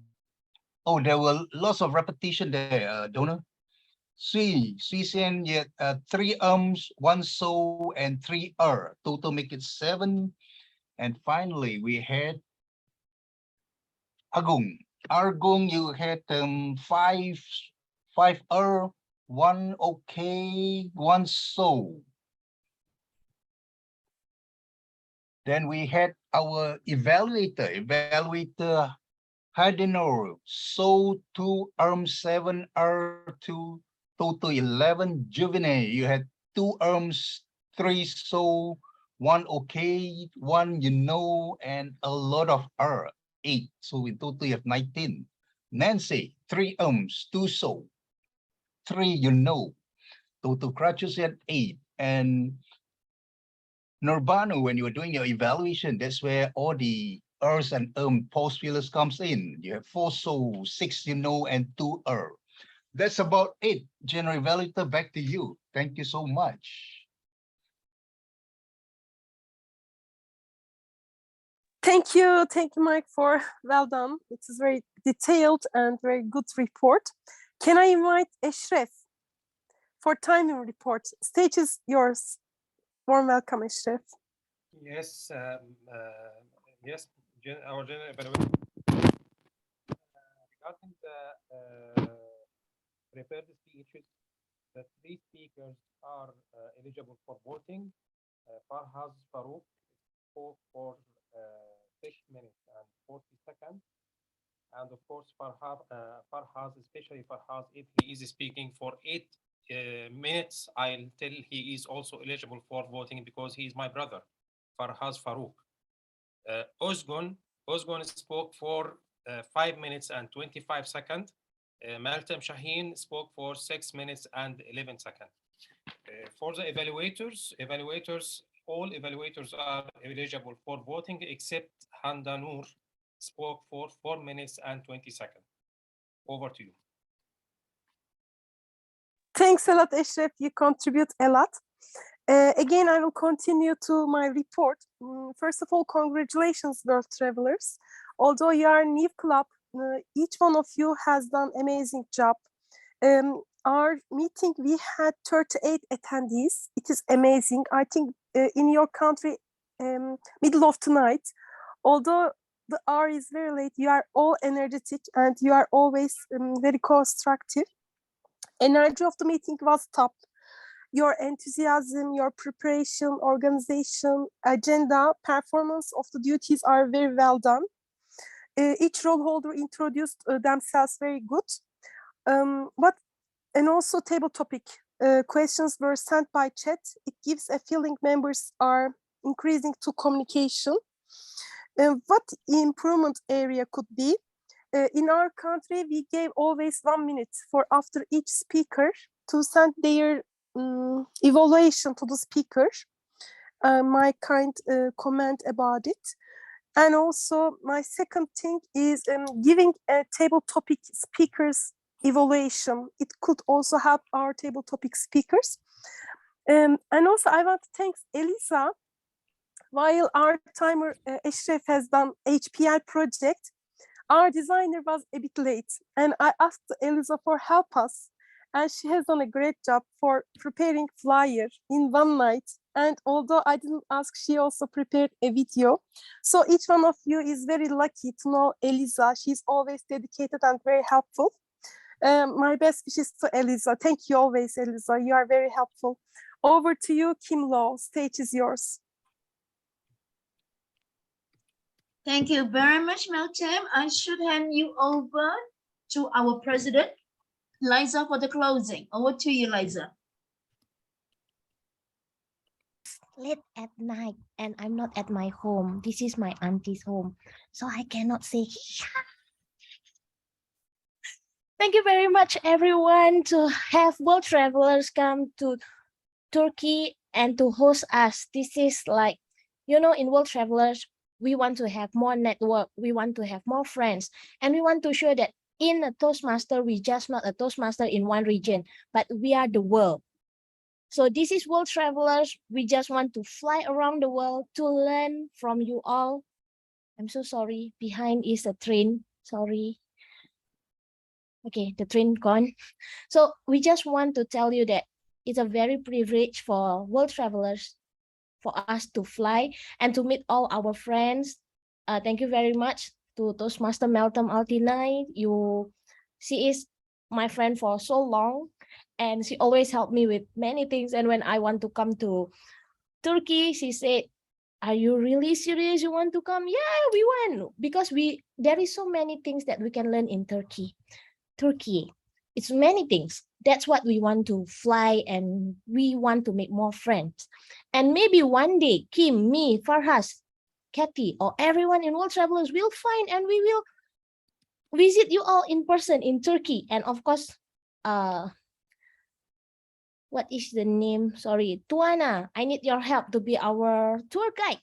Oh, there were lots of repetition there, Donna. Sui Sen, you had 3 1 so, and 3 Total make it 7. And finally, we had Agung. Argung, you had 5 1 okay, 1 so. Then we had our evaluator Hardenor, so 2 7 2, total 11. Juvena, you had 2 3 so, 1 okay, 1 and a lot of 8. So in total you have 19. Nancy, 3 2 so, 3 Total crutches you had 8. And Nurbano, when you were doing your evaluation, that's where all the Rs and post fillers comes in. You have 4 so, 6 and 2 That's about it. General Evaluator, back to you. Thank you so much. Thank you, Mike, for well done. It is very detailed and very good report. Can I invite Eshref for timing report? Stage is yours. Warm welcome, Eshref. Yes, yes, our general evaluation regarding the prepared speeches. The 3 speakers are eligible for voting. Farhaz Farouk spoke for 6 minutes and 40 seconds. And of course, Farhaz, especially Farhaz, if he is speaking for 8 minutes, I'll tell he is also eligible for voting because he is my brother, Farhaz Farouk. Ozgun spoke for 5 minutes and 25 seconds. Maltem Shaheen spoke for 6 minutes and 11 seconds. For the evaluators, all evaluators are eligible for voting except Handa Noor spoke for 4 minutes and 20 seconds. Over to you. Thanks a lot, Eshref. You contribute a lot. Again, I will continue to my report. First of all, congratulations, world travelers. Although you are a new club, each one of you has done amazing job. Our meeting, we had 38 attendees. It is amazing. I think in your country, middle of tonight, although the hour is very late, you are all energetic and you are always very constructive. Energy of the meeting was top. Your enthusiasm, your preparation, organization, agenda, performance of the duties are very well done. Each role holder introduced themselves very good. And also table topic questions were sent by chat. It gives a feeling members are increasing to communication. What improvement area could be? In our country, we gave always 1 minute for after each speaker to send their evaluation to the speaker. My kind comment about it. And also my second thing is giving a table topic speakers evaluation. It could also help our table topic speakers. And also I want to thank Elisa. While our timer Eşref has done HPL project, our designer was a bit late and I asked Elisa for help us. And she has done a great job for preparing flyer in one night. And although I didn't ask, she also prepared a video. So each one of you is very lucky to know Elisa. She's always dedicated and very helpful. My best wishes to Elisa. Thank you always, Elisa. You are very helpful. Over to you, Kim Law. Stage is yours. Thank you very much, Meltem. I should hand you over to our president, Liza, for the closing. Over to you, Liza. Late at night and I'm not at my home. This is my auntie's home. So I cannot say thank you very much everyone to have world travelers come to Turkey and to host us. This is like, you know, in world travelers, we want to have more network. We want to have more friends. And we want to show that in a Toastmaster, we just not a Toastmaster in one region, but we are the world. So this is world travelers. We just want to fly around the world to learn from you all. I'm so sorry. Behind is a train. Sorry. Okay, the train gone. So we just want to tell you that it's a very privilege for world travelers for us to fly and to meet all our friends. Thank you very much to Toastmaster Meltem Altinai. She is my friend for so long and she always helped me with many things. And when I want to come to Turkey, she said, are you really serious? You want to come? Yeah, we want, because there is so many things that we can learn in Turkey. Turkey, it's many things. That's what we want to fly and we want to make more friends. And maybe one day, Kim, me, Farhaz, Kathy, or everyone in World Travelers will find and we will visit you all in person in Turkey. And of course, what is the name? Sorry, Tuana, I need your help to be our tour guide.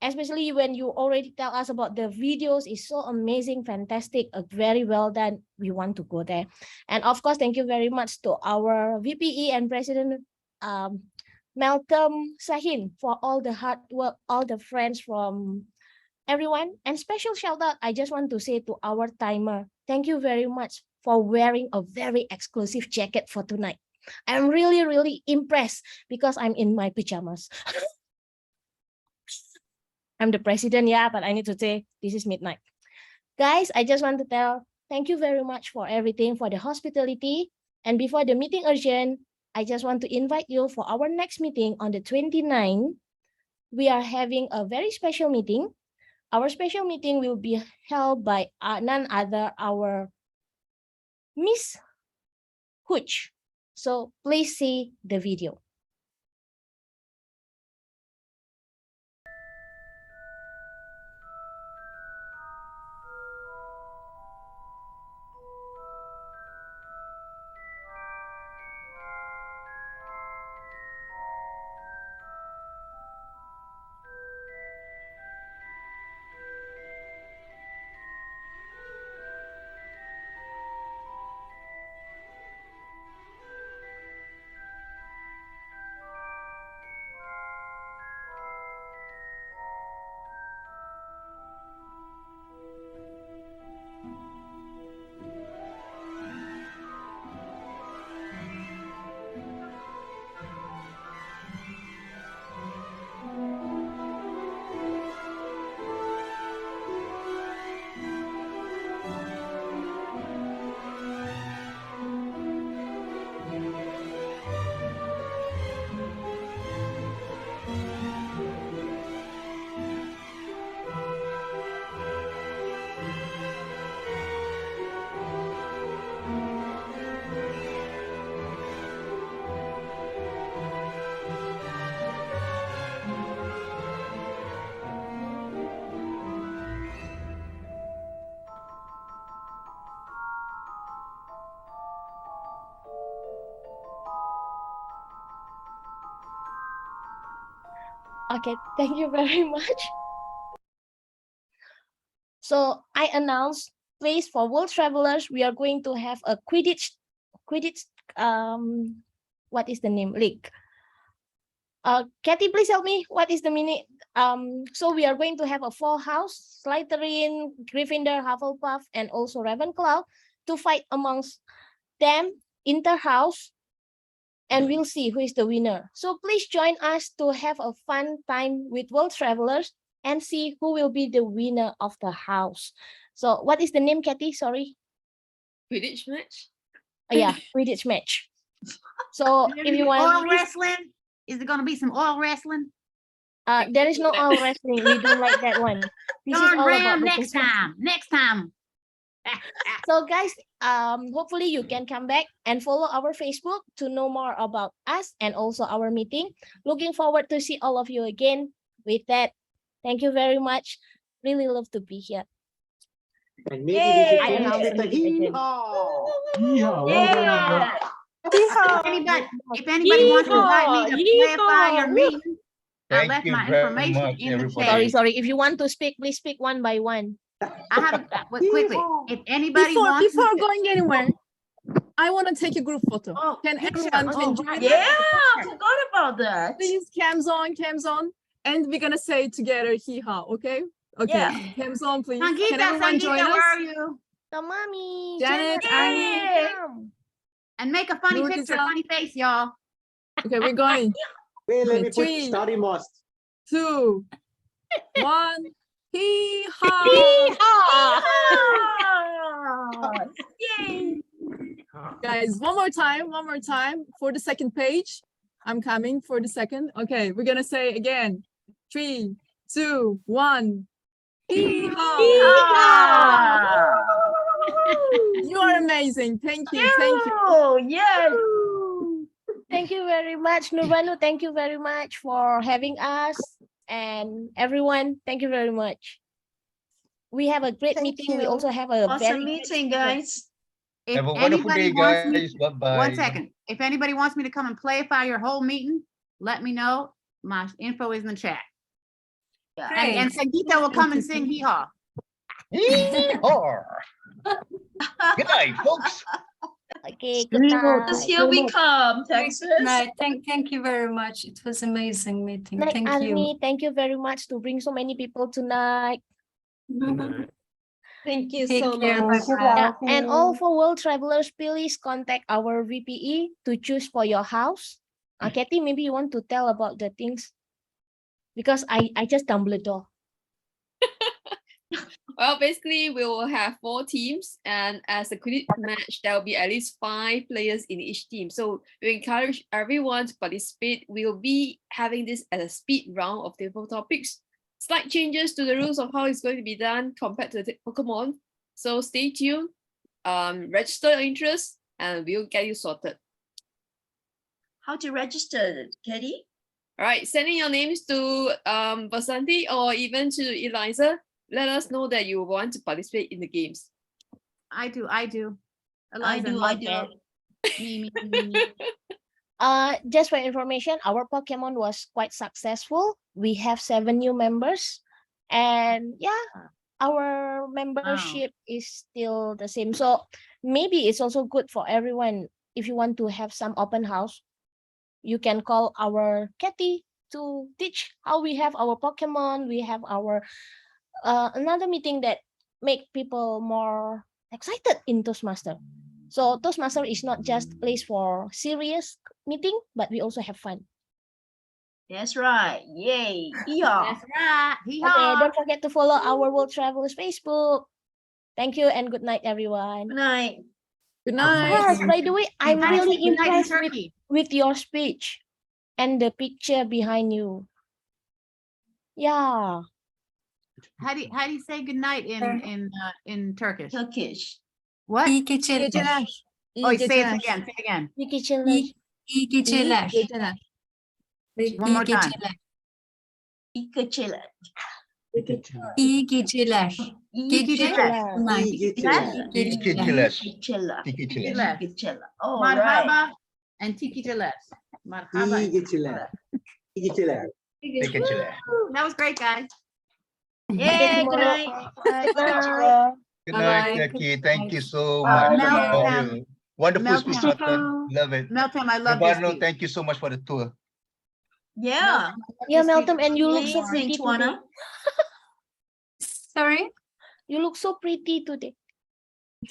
Especially when you already tell us about the videos, is so amazing, fantastic, very well done. We want to go there. And of course, thank you very much to our VPE and President Malcolm Sahin for all the hard work, all the friends from everyone. And special shout out, I just want to say to our timer, thank you very much for wearing a very exclusive jacket for tonight. I'm really, really impressed because I'm in my pajamas. I'm the president, yeah, but I need to say this is midnight. Guys, I just want to tell thank you very much for everything, for the hospitality. And before the meeting urgent, I just want to invite you for our next meeting on the 29th. We are having a very special meeting. Our special meeting will be held by none other our Miss Hooch. So please see the video. Okay, thank you very much. So I announced, please, for world travelers, we are going to have a Quidditch, what is the name? League. Kathy, please help me. What is the meaning? So we are going to have a 4 house, Slytherin, Gryffindor, Hufflepuff, and also Ravenclaw to fight amongst them inter-house, and we'll see who is the winner. So please join us to have a fun time with world travelers and see who will be the winner of the house. So what is the name, Kathy? Sorry. Quidditch match? Yeah, Quidditch match. So if you want, oil wrestling, is there going to be some oil wrestling? there is no oil wrestling. We don't like that one. This is Darn all Ram, about the next time. Next time. So guys, hopefully you can come back and follow our Facebook to know more about us and also our meeting. Looking forward to see all of you again. With that, thank you very much. Really love to be here. And maybe we should I finish announce with the a meeting again. hee-haw. Well done, everyone. If anybody wants to invite me to clarify your meeting, I Thank left you my very information much, in the everybody. chat. Sorry. If you want to speak, please speak one by one. I have quickly. If anybody Before wants me to- going anywhere, I want to take a group photo. Oh, Can picture. everyone Oh, join us? Yeah, I forgot about that. Please, cams on, and we're gonna say together hee-haw, okay? Okay, Yeah. cams on, please. Sangeeta, Can everyone join Sangeeta, us? where are you? The mommy, Janet, Annie. And make a funny Look, picture, it's a- funny face, y'all. Okay, we're going. Wait, let me put 3, Starry Moss. 2, 1. Hee-haw! Yay! Guys, one more time for the second page. I'm coming for the second. Okay, we're gonna say again. 3, 2, 1. Hee-haw! You are amazing. Thank you. Thank you. Oh, yes. Thank you very much, Nurvanu. Thank you very much for having us. And everyone, thank you very much. We have a great meeting. We also have a Awesome very great meeting, speaker. guys. If Have a wonderful anybody day, wants me- guys. Bye-bye. 1 second. If anybody wants me to come and clarify your whole meeting, let me know. My info is in the chat. And Sangeeta will come and sing hee-haw. Hee-haw. Good night, folks. Okay, good night. Here we come, Texas. Night. Thank you very much. It was amazing meeting. Night, Thank you. Annie. Thank you very much to bring so many people tonight. Thank you Take so care. much. Yeah, and all for world travelers, please contact our VPE to choose for your house. Kathy, maybe you want to tell about the things, because I just Dumbledore. Well, basically, we will have 4 teams, and as a Quidditch match, there will be at least 5 players in each team. So we encourage everyone to participate. We will be having this as a speed round of table topics. Slight changes to the rules of how it's going to be done compared to the Pokemon. So stay tuned, register your interest, and we'll get you sorted. How to register, Katie? All right, sending your names to Basanti or even to Eliza. Let us know that you want to participate in the games. I do. Eliza, I do. Me. Just for information, our Pokemon was quite successful. We have 7 new members, and yeah, our membership is still the same. So maybe it's also good for everyone. If you want to have some open house, you can call our Kathy to teach how we have our Pokemon. We have our another meeting that make people more excited in Toastmaster. So Toastmaster is not just a place for serious meeting, but we also have fun. That's right. Yay. Yeah. That's right. Okay, don't forget to follow our World Travelers Facebook. Thank you and good night, everyone. Good night. Good Farhaz, by the way, I'm Good night, really good night in impressed Turkey. with your speech and the picture behind you. Yeah. How do you say good night in Turkish? Turkish. What? İyi geceler. Oh, say it again. Say it again. İyi geceler. İyi geceler. One more time. İyi geceler. İyi geceler. İyi geceler. Night. İyi geceler. Geceler. İyi geceler. Geceler. All Marhaba right. and tiki geles. Marhaba. İyi geceler. İyi geceler. Take it, Chile. That was great, guys. Okay, Yeah, good tomorrow. night. Bye. Good Bye-bye. night, Jackie. Thank you so Uh, much. Meltem. Love you. Wonderful speech, Meltem. Matan. Love it. Meltem, I love your Giovanni, speech. thank you so much for the tour. Yeah. Yeah, Meltem, and you look so Amazing, pretty today. Swarna. Sorry, You look so pretty today.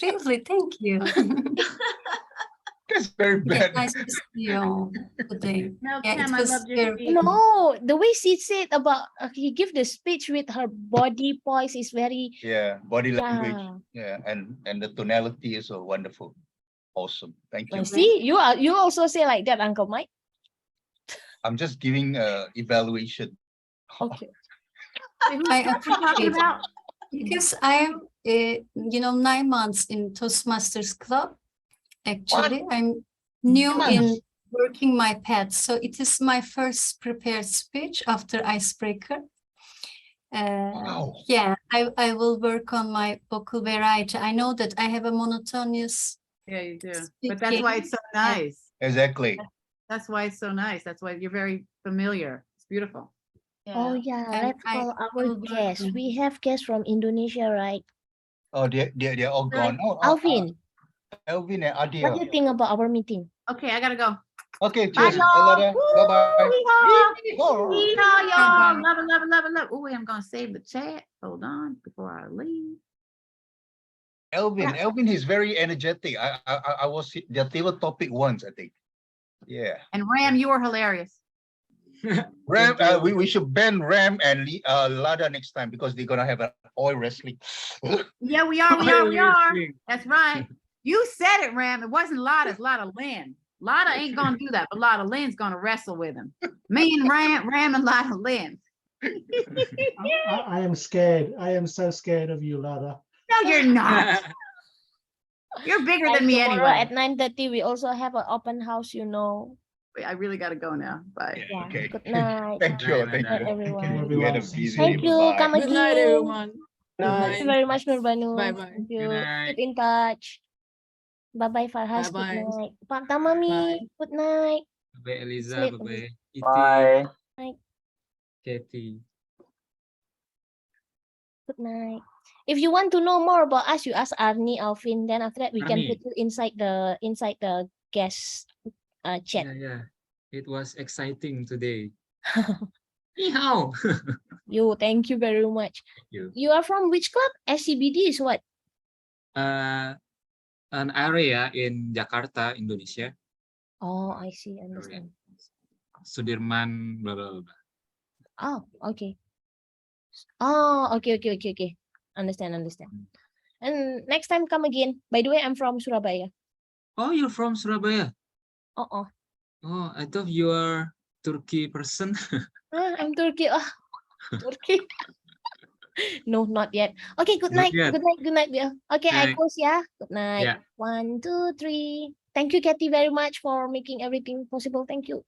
really, thank you. That's very It's bad. nice to see you today. Yeah, it Meltem, I was loved your very speech. No, the way she said about he give the speech with her body poise is very Yeah, body language. yeah. Yeah, and the tonality is so wonderful. Awesome. Thank you. See, you also say like that, Uncle Mike. I'm just giving evaluation. Okay. I appreciate it because I am, 9 months in Toastmasters Club. Actually, I'm new in working my pets, so it is my first prepared speech after icebreaker. Yeah, I will work on my vocal variety. I know that I have a monotonous. Yeah, you do. But that's why it's so nice. Exactly. That's why it's so nice. That's why you're very familiar. It's beautiful. Oh yeah, And let's call our guests. We have guests from Indonesia, right? Oh, they're all gone. Oh, Alvin, Alvin and what Adia. do you think about our meeting? Okay, I gotta go. Okay, Bye, cheers. y'all. Lada. Bye-bye. Yeehaw, Yeehaw. y'all. Love it, love it, love it, love it. Oh, I'm gonna save the chat. Hold on before I leave. Elvin is very energetic. I was the table topic once, I think. Yeah. And Ram, you are hilarious. Ram, we should ban Ram and Lada next time because they're gonna have an oil wrestling. Yeah, we are. That's right. You said it, Ram. It wasn't Lada, it's Lada Lynn. Lada ain't gonna do that, but Lada Lynn's gonna wrestle with him. Me and Ram and Lada Lynn. I am scared. I am so scared of you, Lada. No, you're not. You're bigger than me Tomorrow anyway. at 9:30, we also have an open house, Wait, I really gotta go now. Bye. Yeah. Okay. Good night. Thank you. Good night, everyone. We had a busy Thank you. bye. Come Good night, again. everyone. Thank you very much, Nurbanu. Bye-bye. Thank you. night. Keep in touch. Bye-bye, Farhaz. Bye-bye. Good night. Pak Tamami. Good night. Bye, Eliza. Sleep. Bye, Iti, Bye. Night. Kathy. Good night. If you want to know more about us, you ask Arnie, Alvin. Then after that, we can Arnie. put you inside the guest chat. Yeah. It was exciting today. Yeehaw. Thank you very much. you. You are from which club? SCBD is what? An area in Jakarta, Indonesia. Oh, I see. Understand. Sudirman, blah, blah, blah. Oh, okay. Oh, okay. Understand. And next time come again. By the way, I'm from Surabaya. Oh, you're from Surabaya? Oh, I thought you are Turkey person. I'm Turkey. Turkey. No, not yet. Okay, good Not night. yet. Good night, Bill. Okay, I Night. close, yeah. Good night. Yeah. 1, 2, 3. Thank you, Kathy, very much for making everything possible. Thank you.